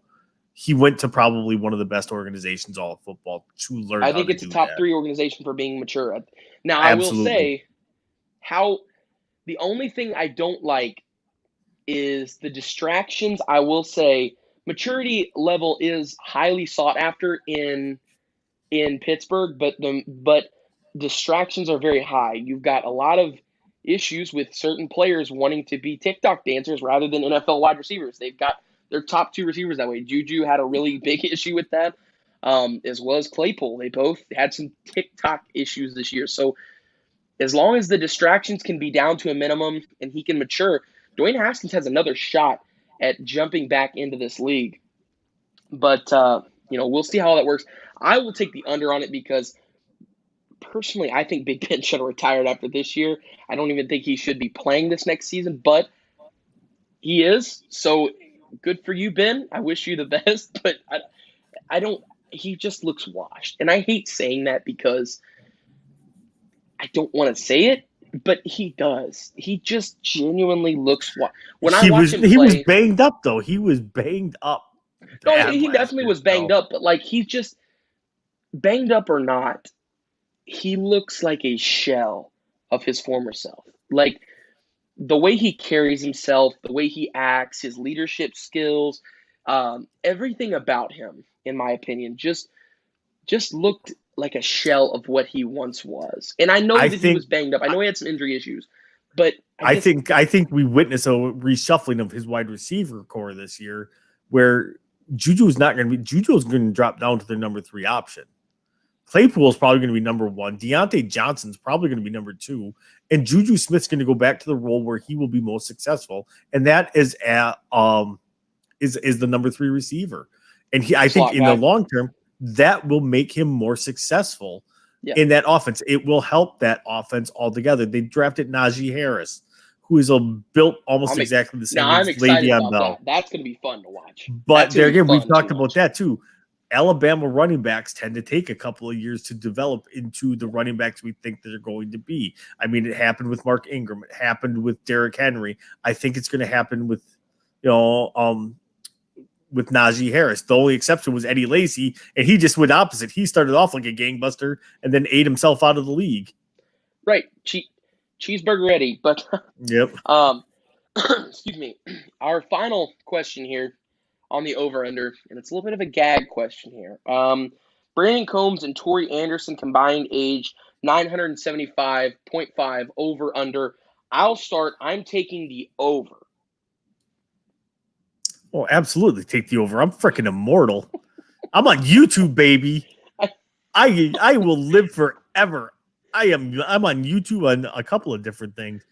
he went to probably one of the best organizations all of football to learn. I think it's a top 3 organization for being mature. Now, I will say the only thing I don't like is the distractions. I will say maturity level is highly sought after in Pittsburgh, but distractions are very high. You've got a lot of issues with certain players wanting to be TikTok dancers rather than NFL wide receivers. They've got their top two receivers that way. Juju had a really big issue with that, as well as Claypool. They both had some TikTok issues this year. So as long as the distractions can be down to a minimum and he can mature, Dwayne Haskins has another shot at jumping back into this league. But, we'll see how that works. I will take the under on it because personally, I think Big Ben should have retired after this year. I don't even think he should be playing this next season, but he is. So good for you, Ben. I wish you the best, but he just looks washed. And I hate saying that because I don't want to say it, but he does. He just genuinely looks washed. When I watch him play, he was banged up, though. He was banged up. No, he definitely was banged up, but he's just banged up or not, he looks like a shell of his former self. Like the way he carries himself, the way he acts, his leadership skills, everything about him, in my opinion, just looked like a shell of what he once was. And I know he was banged up. I know he had some injury issues, but I think we witnessed a reshuffling of his wide receiver core this year, where Juju's going to drop down to their number 3 option. Claypool is probably going to be number 1. Deontay Johnson's probably going to be number 2, and Juju Smith's going to go back to the role where he will be most successful, and that is the number 3 receiver. And I think in the long term that will make him more successful in that offense. It will help that offense altogether. They drafted Najee Harris, who is built almost exactly the same as Le'Veon Bell. That's going to be fun to watch. But there again, we've talked about that too. Alabama running backs tend to take a couple of years to develop into the running backs we think they're going to be. I mean, it happened with Mark Ingram. It happened with Derrick Henry. I think it's going to happen with, with Najee Harris. The only exception was Eddie Lacy, and he just went opposite. He started off like a gangbuster and then ate himself out of the league. Right. Cheeseburger Eddie. But yep. Excuse me. Our final question here on the over-under, and it's a little bit of a gag question here. Brandon Combs and Torrey Anderson combined age 975.5 over-under. I'll start. I'm taking the over. Oh, absolutely. Take the over. I'm freaking immortal. I'm on YouTube, baby. I will live forever. I'm on YouTube on a couple of different things.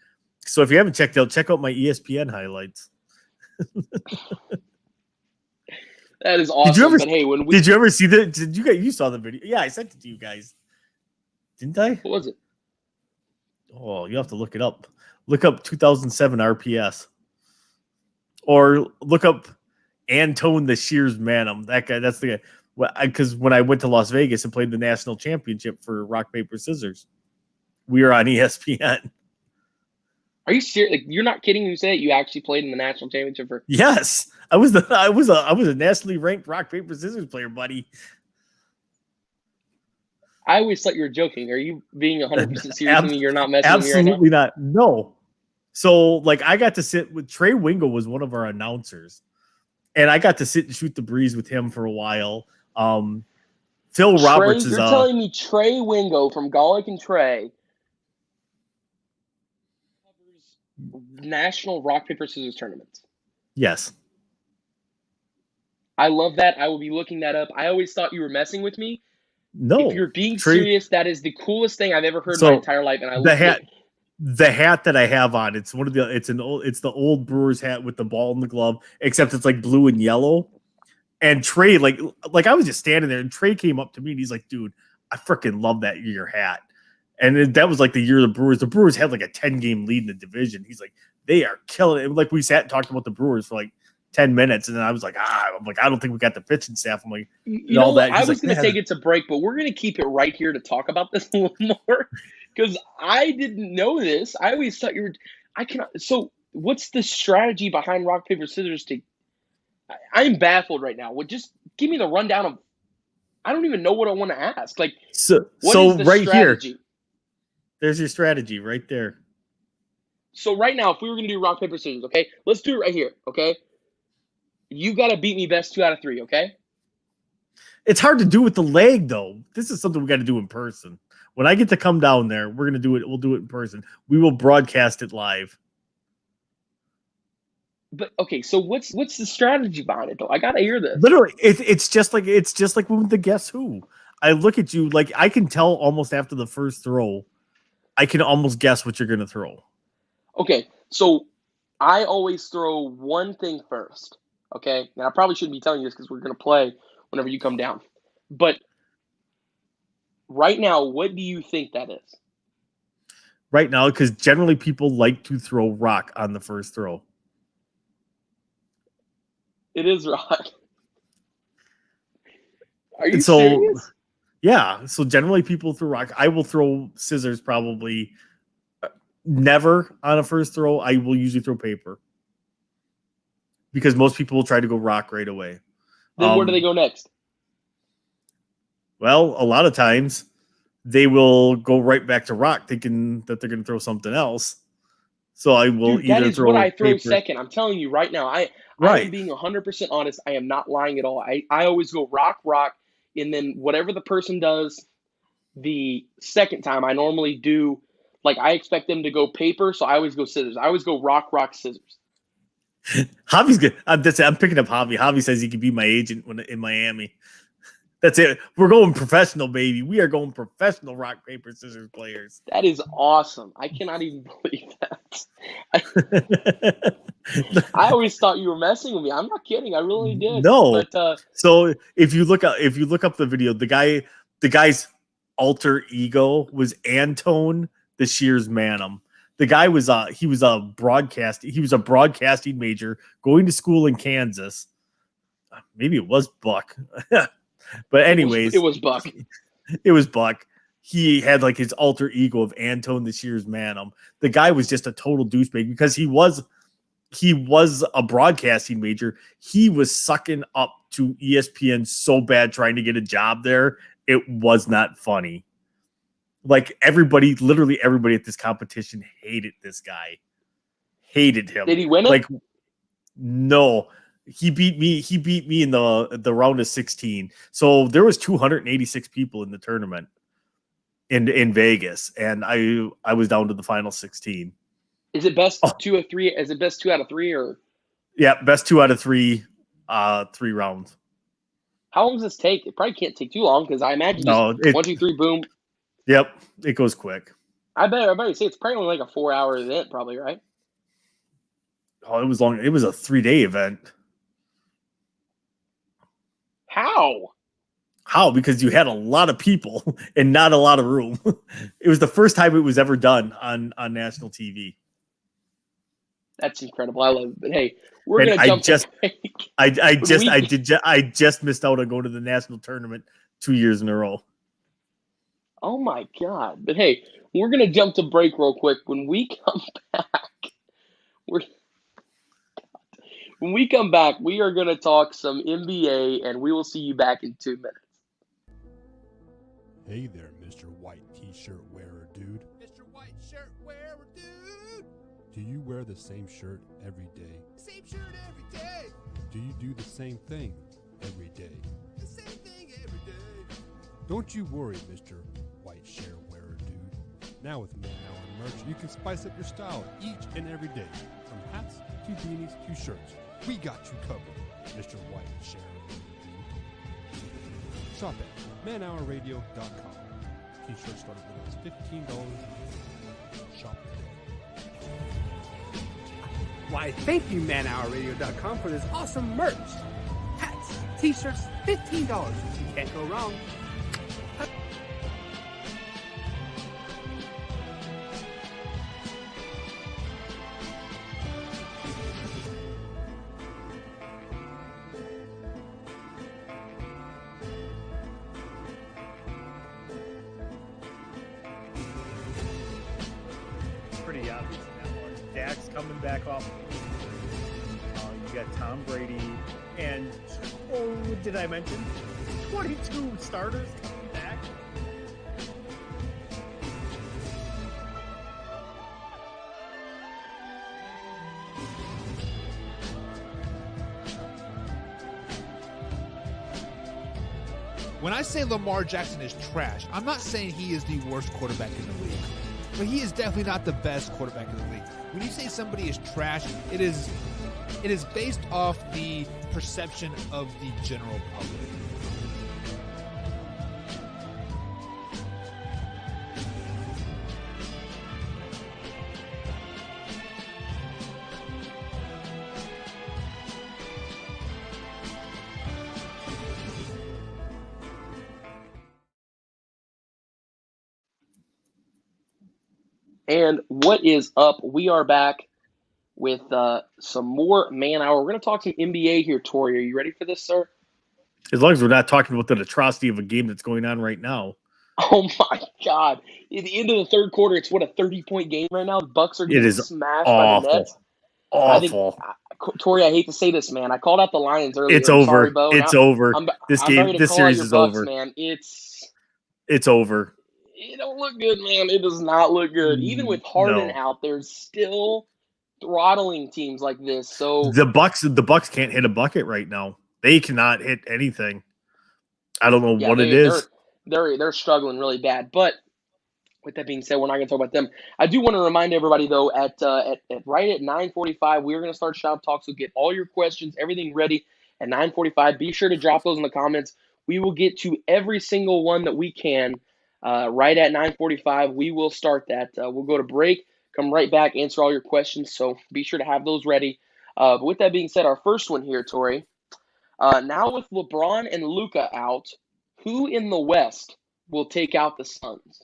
So if you haven't check out my ESPN highlights. That is awesome. Did you ever see that? You saw the video? Yeah, I sent it to you guys. Didn't I? What was it? Oh, you have to look it up. Look up 2007 RPS. Or look up Antone the Shears Manum. That guy, that's the guy. Because when I went to Las Vegas and played the national championship for rock, paper, scissors, we were on ESPN. Are you serious? Like, you're not kidding when you say that you actually played in the national championship for? Yes, I was a nationally ranked rock, paper, scissors player, buddy. I always thought you were joking. Are you being 100% serious? You're not messing with me right now? Absolutely not. No. So, I got to sit with Trey Wingo was one of our announcers, and I got to sit and shoot the breeze with him for a while. Phil Roberts is. You're telling me Trey Wingo from Golic and Trey covers national rock paper scissors tournaments? Yes. I love that. I will be looking that up. I always thought you were messing with me. No. If you're being serious, that is the coolest thing I've ever heard in my entire life, and I love it. The hat that I have on, it's the old Brewers hat with the ball in the glove, except it's like blue and yellow. And Trey, like I was just standing there, and Trey came up to me and he's like, "Dude, I freaking love your hat." And that was like the year of the Brewers. The Brewers had like a 10-game lead in the division. He's like, "They are killing it." Like we sat and talked about the Brewers for like 10 minutes, and then I was like, I don't think we got the pitching staff. I'm like, all that. I was going to take it to break, but we're going to keep it right here to talk about this a little more. Because I didn't know this. I always thought you were. I cannot. So, what's the strategy behind rock paper scissors? I'm baffled right now. Just give me the rundown of. I don't even know what I want to ask. Like, so right strategy? Here, there's your strategy right there. So right now, if we were going to do rock paper scissors, okay, let's do it right here, okay. You got to beat me best 2 out of 3, okay. It's hard to do with the leg, though. This is something we got to do in person. When I get to come down there, we're going to do it. We'll do it in person. We will broadcast it live. But okay, so what's the strategy behind it though? I gotta hear this. Literally, it's just like with the Guess Who. I look at you like I can tell almost after the first throw. I can almost guess what you're gonna throw. Okay, so I always throw one thing first. Okay, now I probably shouldn't be telling you this because we're gonna play whenever you come down. But right now, what do you think that is? Right now, because generally people like to throw rock on the first throw. It is rock. Are you And so, serious? yeah. So generally people throw rock. I will throw scissors probably never on a first throw. I will usually throw paper because most people will try to go rock right away. Then where do they go next? Well, a lot of times they will go right back to rock thinking that they're going to throw something else. So I will Dude, that either is throw what I throw paper. second. I'm telling you right now. I am Right. being 100% honest. I am not lying at all. I always go rock, and then whatever the person does the second time, I normally do, like, I expect them to go paper, so I always go scissors. I always go rock, scissors. Javi's good. I'm picking up Javi. Javi says he could be my agent when in Miami. That's it. We're going professional, baby. We are going professional rock, paper, scissors players. That is awesome. I cannot even believe that. I always thought you were messing with me. I'm not kidding. I really did. No. But So if you look up the video, the guy's alter ego was Antone the Shears Manum. The guy was he was a broadcasting major going to school in Kansas. Maybe it was Buck. But anyways, it was Buck. It was Buck. He had like his alter ego of Antone the Shears Manum. The guy was just a total douchebag because he was a broadcasting major. He was sucking up to ESPN so bad trying to get a job there. It was not funny. Like literally everybody at this competition hated this guy. Hated him. Did he win it? Like, no. He beat me in the round of 16. So there was 286 people in the tournament in Vegas, and I was down to the final 16. Is it best 2 of 3? Is it best 2 out of 3 or? Yeah, best 2 out of 3, 3 rounds. How long does this take? It probably can't take too long because I imagine 1, 2, 3, boom. Yep, it goes quick. I better say it's probably only like a 4-hour event, probably, right? Oh, it was long. It was a 3-day event. How? Because you had a lot of people and not a lot of room. It was the first time it was ever done on national TV. That's incredible. I love it. But hey, we're gonna jump. I just missed out on going to the national tournament 2 years in a row. Oh my God! But hey, we're gonna jump to break real quick. When we come back, we are gonna talk some NBA, and we will see you back in 2 minutes. Hey there, Mr. White T-shirt wearer dude. Mr. White Shirt Wearer, dude. Do you wear the same shirt every day? Same shirt every day. Do you do the same thing every day? The same thing every day. Don't you worry, Mr. White Shirt Wearer dude. Now with Man Hour merch, you can spice up your style each and every day. From hats to beanies to shirts. We got you covered, Mr. White Shirt Wearer dude. Shop at manhourradio.com. T-shirts start at $15. Shop today. Why, thank you, manhourradio.com, for this awesome merch. Hats, T-shirts, $15. You can't go wrong. Pretty obvious in that one. Dak's coming back off. You got Tom Brady and did I mention 22 starters coming back? When I say Lamar Jackson is trash, I'm not saying he is the worst quarterback in the league. But he is definitely not the best quarterback in the league. When you say somebody is trash, it is It is based off the perception of the general public. And what is up? We are back with some more Man Hour. We're going to talk some NBA here, Tori. Are you ready for this, sir? As long as we're not talking about the atrocity of a game that's going on right now. Oh my God! At the end of the third quarter, it's what, a 30-point game right now. The Bucks are getting smashed by the Nets. Awful. Tori, I hate to say this, man. I called out the Lions earlier. It's over. Sorry, Bo. It's now, over. This series is Bucks, over. Man, it's over. It don't look good, man. It does not look good. Even with Harden out, they're still throttling teams like this. So the Bucks can't hit a bucket right now. They cannot hit anything. I don't know what it is. They're struggling really bad. But with that being said, we're not going to talk about them. I do want to remind everybody though, at right at 9:45, we're going to start Shop Talk. So get all your questions, everything ready at 9:45. Be sure to drop those in the comments. We will get to every single one that we can. Right at 9:45, we will start that. We'll go to break, come right back, answer all your questions. So be sure to have those ready. But with that being said, our first one here, Tori. Now with LeBron and Luka out, who in the West will take out the Suns?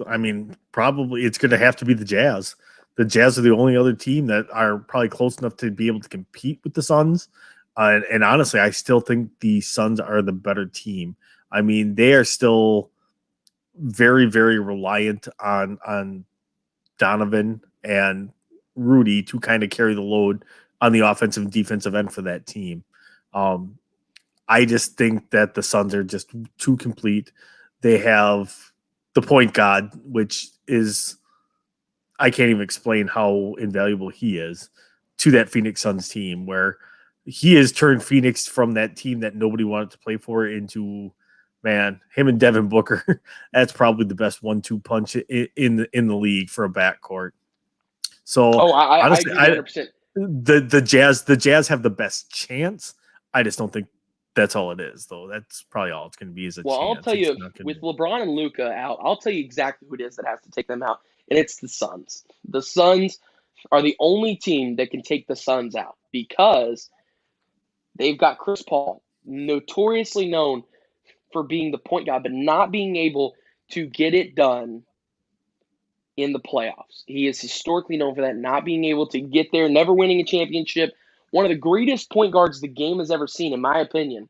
I mean, probably it's going to have to be the Jazz. The Jazz are the only other team that are probably close enough to be able to compete with the Suns. And honestly, I still think the Suns are the better team. I mean, they are still very, very reliant on Donovan and Rudy to kind of carry the load on the offensive and defensive end for that team. I just think that the Suns are just too complete. They have the point guard, which is, I can't even explain how invaluable he is to that Phoenix Suns team, where he has turned Phoenix from that team that nobody wanted to play for into, man, him and Devin Booker. That's probably the best 1-2 punch in the league for a backcourt. So honestly, I agree 100%. The Jazz have the best chance. I just don't think that's all it is, though. That's probably all it's going to be is a chance. I'll tell you, with LeBron and Luka out, I'll tell you exactly who it is that has to take them out, and it's the Suns. The Suns are the only team that can take the Suns out because they've got Chris Paul, notoriously known for being the point guard, but not being able to get it done in the playoffs. He is historically known for that, not being able to get there, never winning a championship. One of the greatest point guards the game has ever seen, in my opinion,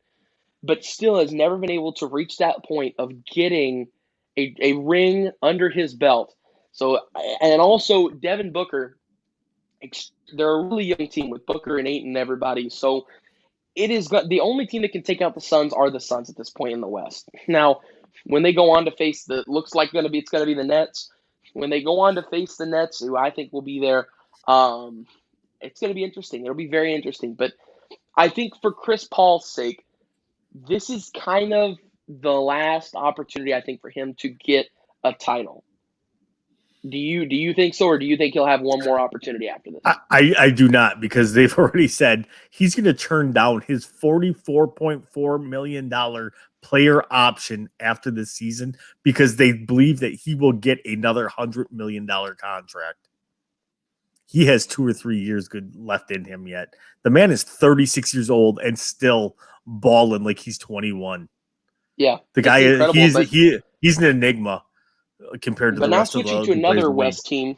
but still has never been able to reach that point of getting a ring under his belt. So, and also Devin Booker, they're a really young team with Booker and Ayton and everybody. So it is the only team that can take out the Suns are the Suns at this point in the West. Now, when they go on to face it's going to be the Nets. When they go on to face the Nets, who I think will be there, it's going to be interesting. It'll be very interesting. But I think for Chris Paul's sake, this is kind of the last opportunity, I think, for him to get a title. Do you think so, or do you think he'll have one more opportunity after this? I do not, because they've already said he's going to turn down his $44.4 million player option after this season because they believe that he will get another $100 million contract. He has 2 or 3 years good left in him yet. The man is 36 years old and still balling like he's 21. Yeah, the guy he's an enigma compared to the rest of the. But now switching to another West team.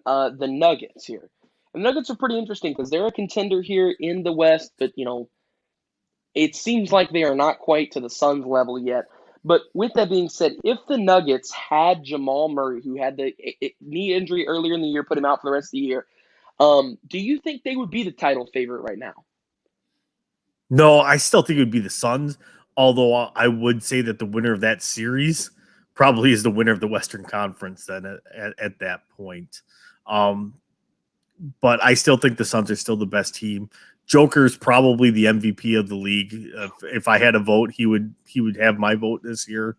The Nuggets here. And the Nuggets are pretty interesting because they're a contender here in the West, but it seems like they are not quite to the Suns level yet. But with that being said, if the Nuggets had Jamal Murray, who had the knee injury earlier in the year, put him out for the rest of the year, do you think they would be the title favorite right now? No, I still think it would be the Suns, although I would say that the winner of that series probably is the winner of the Western Conference then at that point. But I still think the Suns are still the best team. Joker's probably the MVP of the league. If I had a vote, he would have my vote this year.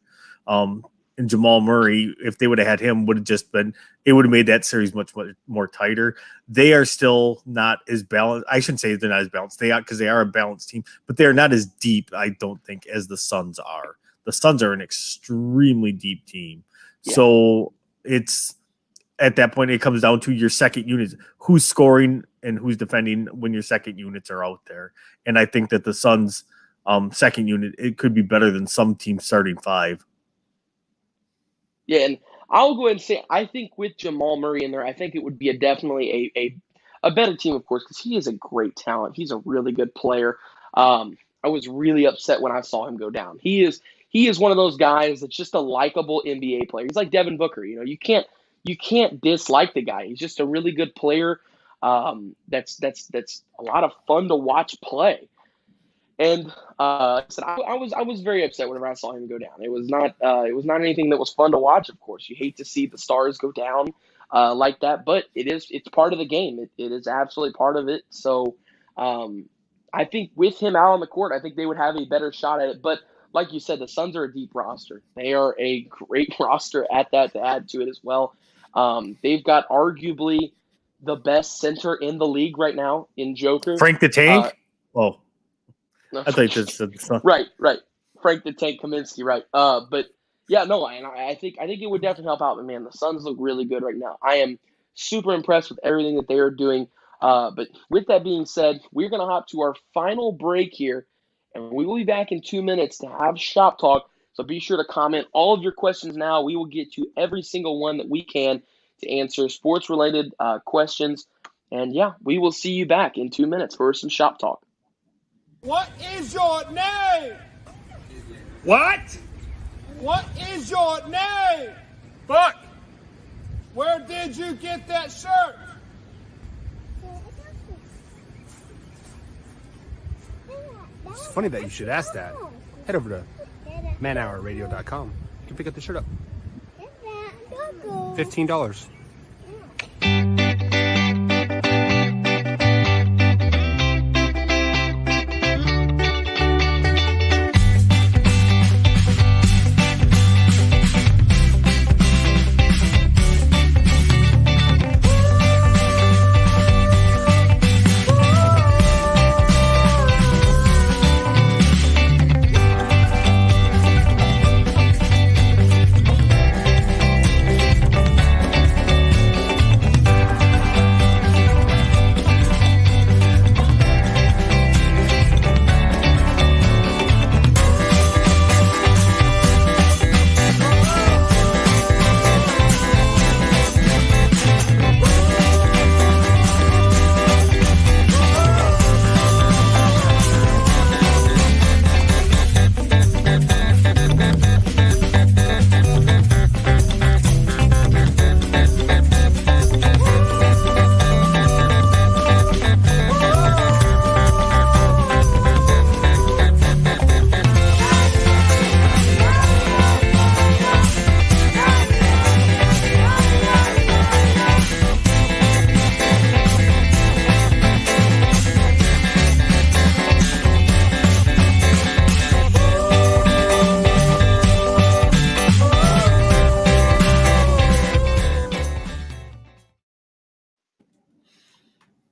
and Jamal Murray, if they would have had him, would have made that series much more tighter. They are still not as balanced. I shouldn't say they're not as balanced. Because they are a balanced team, but they're not as deep, I don't think, as the Suns are. The Suns are an extremely deep team. Yeah. So it's at that point, it comes down to your second units, who's scoring and who's defending when your second units are out there. And I think that the Suns' second unit, it could be better than some teams starting five. Yeah, and I'll go ahead and say, I think with Jamal Murray in there, I think it would be definitely a better team, of course, because he is a great talent. He's a really good player. I was really upset when I saw him go down. He is one of those guys that's just a likable NBA player. He's like Devin Booker. You can't dislike the guy. He's just a really good player. That's a lot of fun to watch play. And I was very upset whenever I saw him go down. It was not anything that was fun to watch. Of course, you hate to see the stars go down like that, but it's part of the game. It is absolutely part of it. So I think with him out on the court, I think they would have a better shot at it. But like you said, the Suns are a deep roster. They are a great roster at that to add to it as well. They've got arguably the best center in the league right now in Joker. Frank the Tank? I think that's right. Frank the Tank Kaminsky, right. But yeah, no, and I think it would definitely help out. But man, the Suns look really good right now. I am super impressed with everything that they are doing. But with that being said, we're going to hop to our final break here, and we will be back in 2 minutes to have Shop Talk. So be sure to comment all of your questions now. We will get to every single one that we can to answer sports-related questions. And yeah, we will see you back in 2 minutes for some Shop Talk. What is your name? What? What is your name? Fuck. Where did you get that shirt? It's funny that you should ask that. Head over to manhourradio.com. You can pick up the shirt up. $15.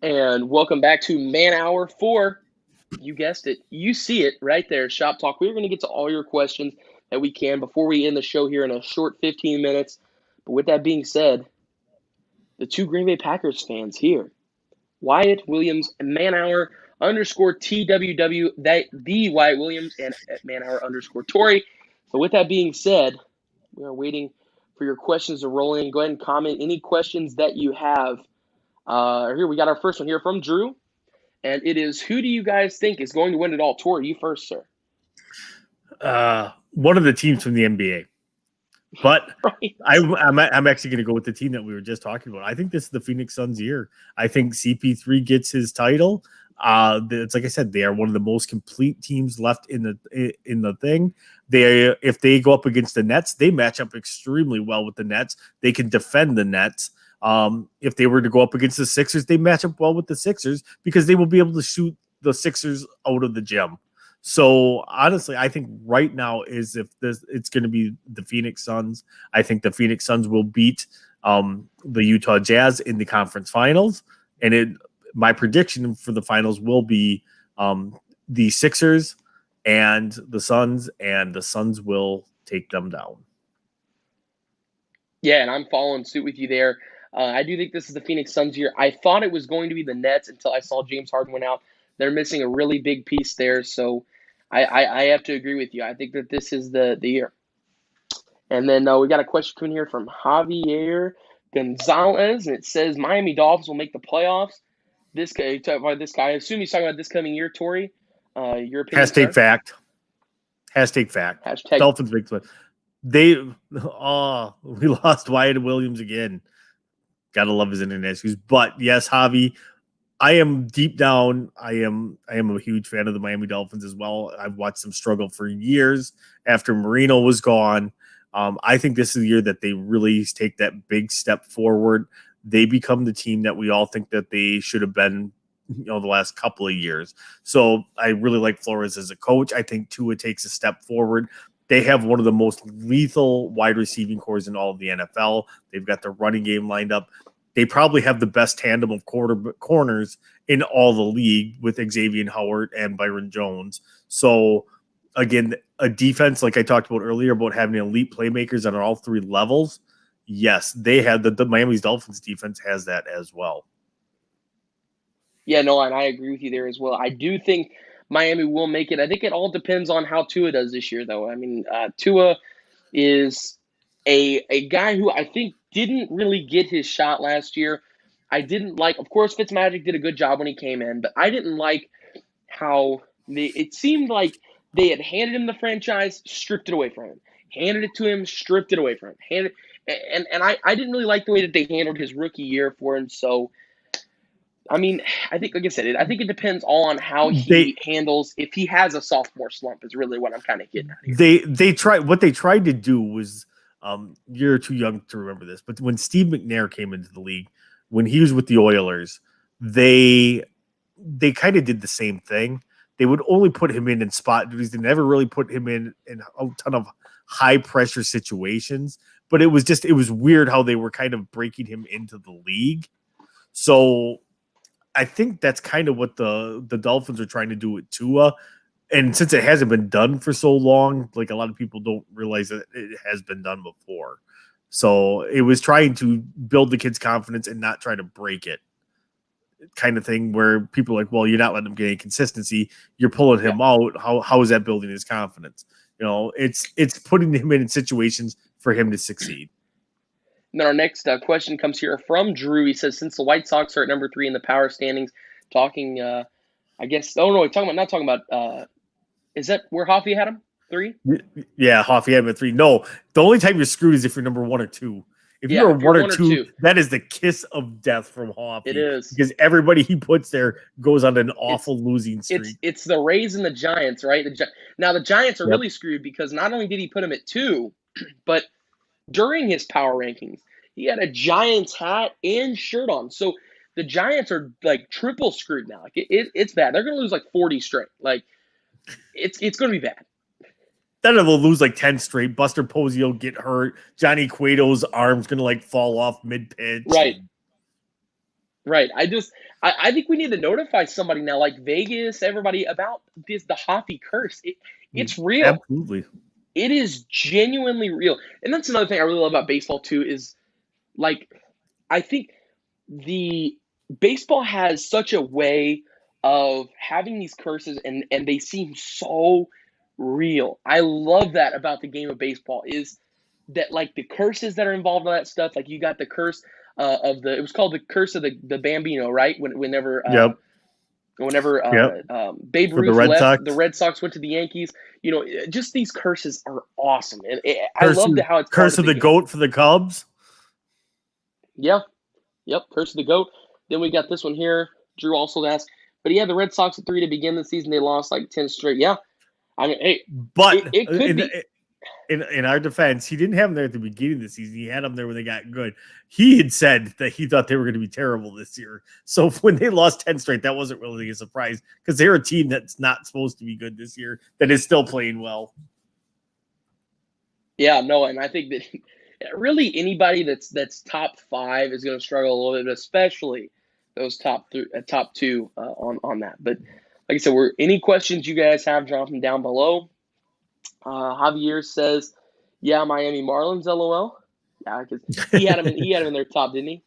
And welcome back to Man Hour 4. You guessed it. You see it right there, Shop Talk. We're going to get to all your questions that we can before we end the show here in a short 15 minutes. But with that being said, the two Green Bay Packers fans here, Wyatt Williams and Man Hour _TWW, the Wyatt Williams, and at Man Hour _Tori. So with that being said, we are waiting for your questions to roll in. Go ahead and comment any questions that you have. Here we got our first one here from Drew, and it is: who do you guys think is going to win it all? Tori, you first, sir. One of the teams from the NBA, but right. I'm actually going to go with the team that we were just talking about. I think this is the Phoenix Suns' year. I think CP3 gets his title. It's like I said, they are one of the most complete teams left in the thing. If they go up against the Nets, they match up extremely well with the Nets. They can defend the Nets. If they were to go up against the Sixers, they match up well with the Sixers because they will be able to shoot the Sixers out of the gym. So honestly, I think right now is if it's going to be the Phoenix Suns. I think the Phoenix Suns will beat the Utah Jazz in the conference finals, and my prediction for the finals will be the Sixers and the Suns will take them down. Yeah, and I'm following suit with you there. I do think this is the Phoenix Suns year. I thought it was going to be the Nets until I saw James Harden went out. They're missing a really big piece there, so I have to agree with you. I think that this is the year. And then we got a question coming here from Javier Gonzalez, and it says Miami Dolphins will make the playoffs. This guy, I assume he's talking about this coming year, Tori. Your opinion? Hashtag fact. Hashtag Dolphins big play. We lost Wyatt Williams again. Gotta love his internet issues. But yes, Javi, I am deep down. I am a huge fan of the Miami Dolphins as well. I've watched them struggle for years after Marino was gone. I think this is the year that they really take that big step forward. They become the team that we all think that they should have been, the last couple of years. So I really like Flores as a coach. I think Tua takes a step forward. They have one of the most lethal wide receiving cores in all of the NFL. They've got the running game lined up. They probably have the best tandem of corners in all the league with Xavier Howard and Byron Jones. So again, a defense like I talked about earlier about having elite playmakers on all three levels. Yes, they have the Miami Dolphins defense has that as well. Yeah, no, and I agree with you there as well. I do think Miami will make it. I think it all depends on how Tua does this year, though. I mean, Tua is a guy who I think didn't really get his shot last year. I didn't like, of course, Fitzmagic did a good job when he came in, but I didn't like how it seemed like they had handed him the franchise, stripped it away from him. Handed it to him, stripped it away from him. And I didn't really like the way that they handled his rookie year for him. So, I mean, I think, like I said, I think it depends on how he handles. If he has a sophomore slump, is really what I'm kind of getting at here. What they tried to do was, you're too young to remember this, but when Steve McNair came into the league, when he was with the Oilers, they kind of did the same thing. They would only put him in spot duties. They never really put him in a ton of high pressure situations. But it was weird how they were kind of breaking him into the league. So I think that's kind of what the Dolphins are trying to do with Tua. And since it hasn't been done for so long, like a lot of people don't realize that it has been done before. So it was trying to build the kid's confidence and not try to break it, kind of thing where people are like, well, you're not letting him get any consistency. You're pulling him out. How is that building his confidence? It's putting him in situations for him to succeed. And then our next question comes here from Drew. He says, since the White Sox are at number 3 in the power standings, talking, not talking about, is that where Hoffy had him? 3? Yeah, Hoffy had him at 3. No, the only time you're screwed is if you're number 1 or 2. If you're 1 or 2, that is the kiss of death from Hoffy. It is. Because everybody he puts there goes on an awful losing streak. It's the Rays and the Giants, right? Now, the Giants are really screwed because not only did he put him at 2, but during his power rankings, he had a Giants hat and shirt on. So the Giants are like triple screwed now. Like it's bad. They're going to lose like 40 straight. Like it's going to be bad. Then they'll lose like 10 straight. Buster Posey will get hurt. Johnny Cueto's arm's going to fall off mid-pitch. Right. I think we need to notify somebody now, like Vegas, everybody, about the Hoffy curse. It's real. Absolutely. It is genuinely real. And that's another thing I really love about baseball too is I think the baseball has such a way of having these curses and they seem so real. I love that about the game of baseball is that the curses that are involved in that stuff. Like you got the curse it was called the curse of the Bambino, right? Whenever Babe Ruth left, the Red Sox went to the Yankees. Just these curses are awesome, and I love how it's curse of the goat for the Cubs. Yeah, yep, curse of the goat. Then we got this one here. Drew also asked, but he had the Red Sox at 3 to begin the season. They lost 10 straight. Yeah, I mean, hey, but it could be. in our defense, he didn't have them there at the beginning of the season. He had them there when they got good. He had said that he thought they were going to be terrible this year. So when they lost 10 straight, that wasn't really a surprise because they're a team that's not supposed to be good this year that is still playing well. Yeah, no, and I think that really anybody that's top 5 is going to struggle a little bit, especially those top two on that. But like I said, any questions you guys have, drop them down below. Javier says, "Yeah, Miami Marlins, LOL." Yeah, because he had him in their top, didn't he?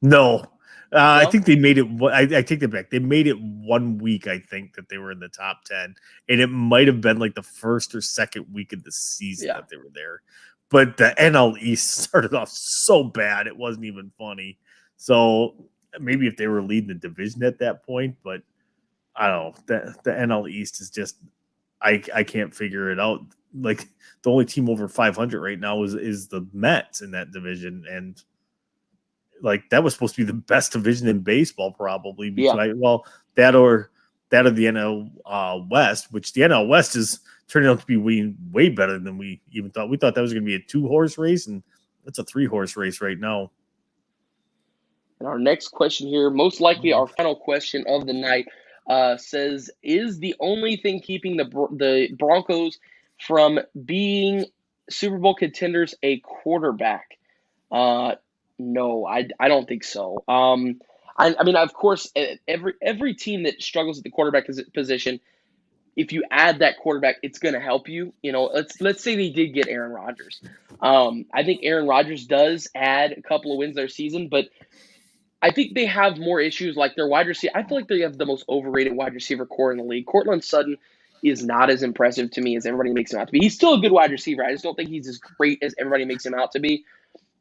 No. I think they made it. I take that back. They made it 1 week. I think that they were in the top 10, and it might have been like the first or second week of the season that they were there. But the NL East started off so bad it wasn't even funny. So maybe if they were leading the division at that point, but I don't know. The NL East is just I can't figure it out. Like the only team over 500 right now is the Mets in that division, and like that was supposed to be the best division in baseball, probably. That or the NL West, which the NL West is turning out to be way better than we even thought. We thought that was going to be a 2-horse race, and it's a 3-horse race right now. And our next question here, most likely our final question of the night, says, "Is the only thing keeping the Broncos from being Super Bowl contenders a quarterback?" No, I don't think so. I mean, of course, every team that struggles at the quarterback position, if you add that quarterback, it's going to help you. You know, let's say they did get Aaron Rodgers. I think Aaron Rodgers does add a couple of wins their season, but I think they have more issues like their wide receiver. I feel like they have the most overrated wide receiver core in the league. Courtland Sutton is not as impressive to me as everybody makes him out to be. He's still a good wide receiver. I just don't think he's as great as everybody makes him out to be.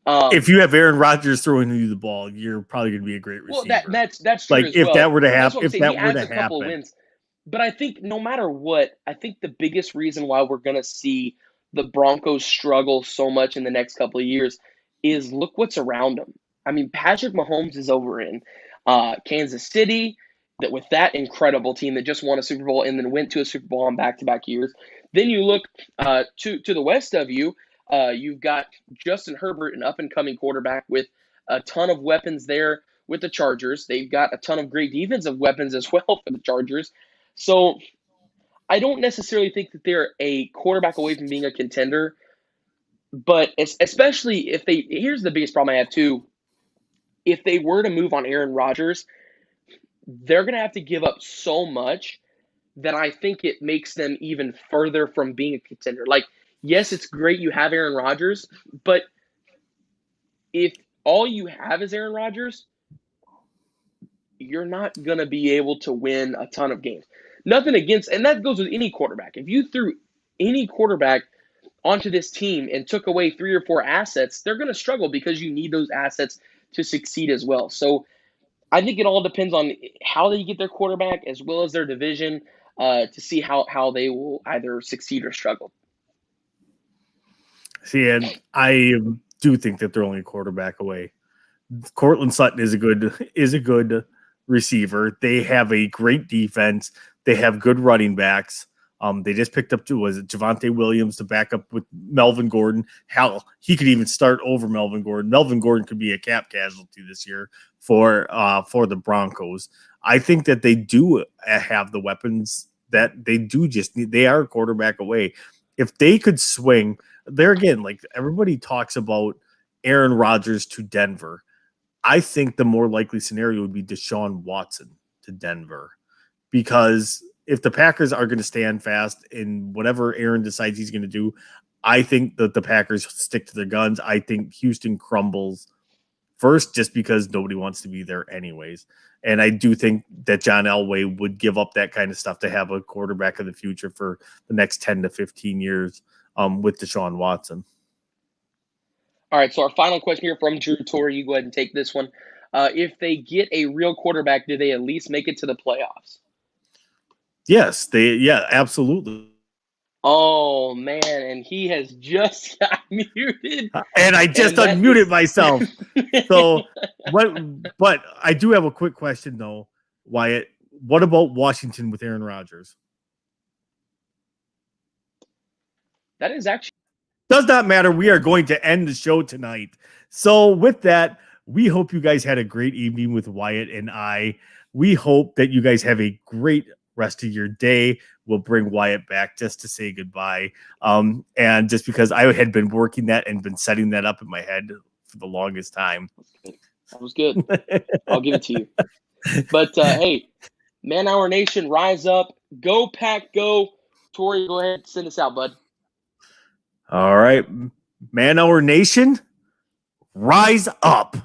If you have Aaron Rodgers throwing you the ball, you're probably going to be a great receiver. Well, that's true. Like as if well. that were to That's happen, what I'm if saying. that He were adds to a couple happen, wins. But I think no matter what, I think the biggest reason why we're going to see the Broncos struggle so much in the next couple of years is look what's around them. I mean, Patrick Mahomes is over in Kansas City, that with that incredible team that just won a Super Bowl and then went to a Super Bowl on back-to-back years. Then you look to the west of you, you've got Justin Herbert, an up-and-coming quarterback with a ton of weapons there with the Chargers. They've got a ton of great defensive weapons as well for the Chargers. So I don't necessarily think that they're a quarterback away from being a contender, but especially if they – here's the biggest problem I have too. If they were to move on Aaron Rodgers, they're going to have to give up so much that I think it makes them even further from being a contender. Like, yes, it's great you have Aaron Rodgers, but if all you have is Aaron Rodgers, you're not going to be able to win a ton of games. Nothing against, and that goes with any quarterback. If you threw any quarterback onto this team and took away 3 or 4 assets, they're going to struggle because you need those assets to succeed as well. So I think it all depends on how they get their quarterback as well as their division to see how they will either succeed or struggle. See, and I do think that they're only a quarterback away. Courtland Sutton is a good receiver. They have a great defense. They have good running backs. They just picked up Javonte Williams to back up with Melvin Gordon. Hell, he could even start over Melvin Gordon. Melvin Gordon could be a cap casualty this year for the Broncos. I think that they do have the weapons that they do just need. They are a quarterback away. If they could swing there again, like everybody talks about Aaron Rodgers to Denver, I think the more likely scenario would be Deshaun Watson to Denver, because if the Packers are going to stand fast in whatever Aaron decides he's going to do, I think that the Packers stick to their guns. I think Houston crumbles first just because nobody wants to be there anyways. And I do think that John Elway would give up that kind of stuff to have a quarterback of the future for the next 10 to 15 years with Deshaun Watson. All right, so our final question here from Drew Torrey. You go ahead and take this one. If they get a real quarterback, do they at least make it to the playoffs? Yes, absolutely. Oh, man, and he has just got muted. And I just unmuted myself. So, but I do have a quick question, though, Wyatt. What about Washington with Aaron Rodgers? That is actually Does not matter. We are going to end the show tonight. So with that, we hope you guys had a great evening with Wyatt and I. We hope that you guys have a great rest of your day. We'll bring Wyatt back just to say goodbye. And just because I had been working that and been setting that up in my head for the longest time. That was good. I'll give it to you. But hey, Man Hour Nation, rise up. Go Pack, go. Tori, go ahead and send us out, bud. All right. Man Hour Nation, rise up.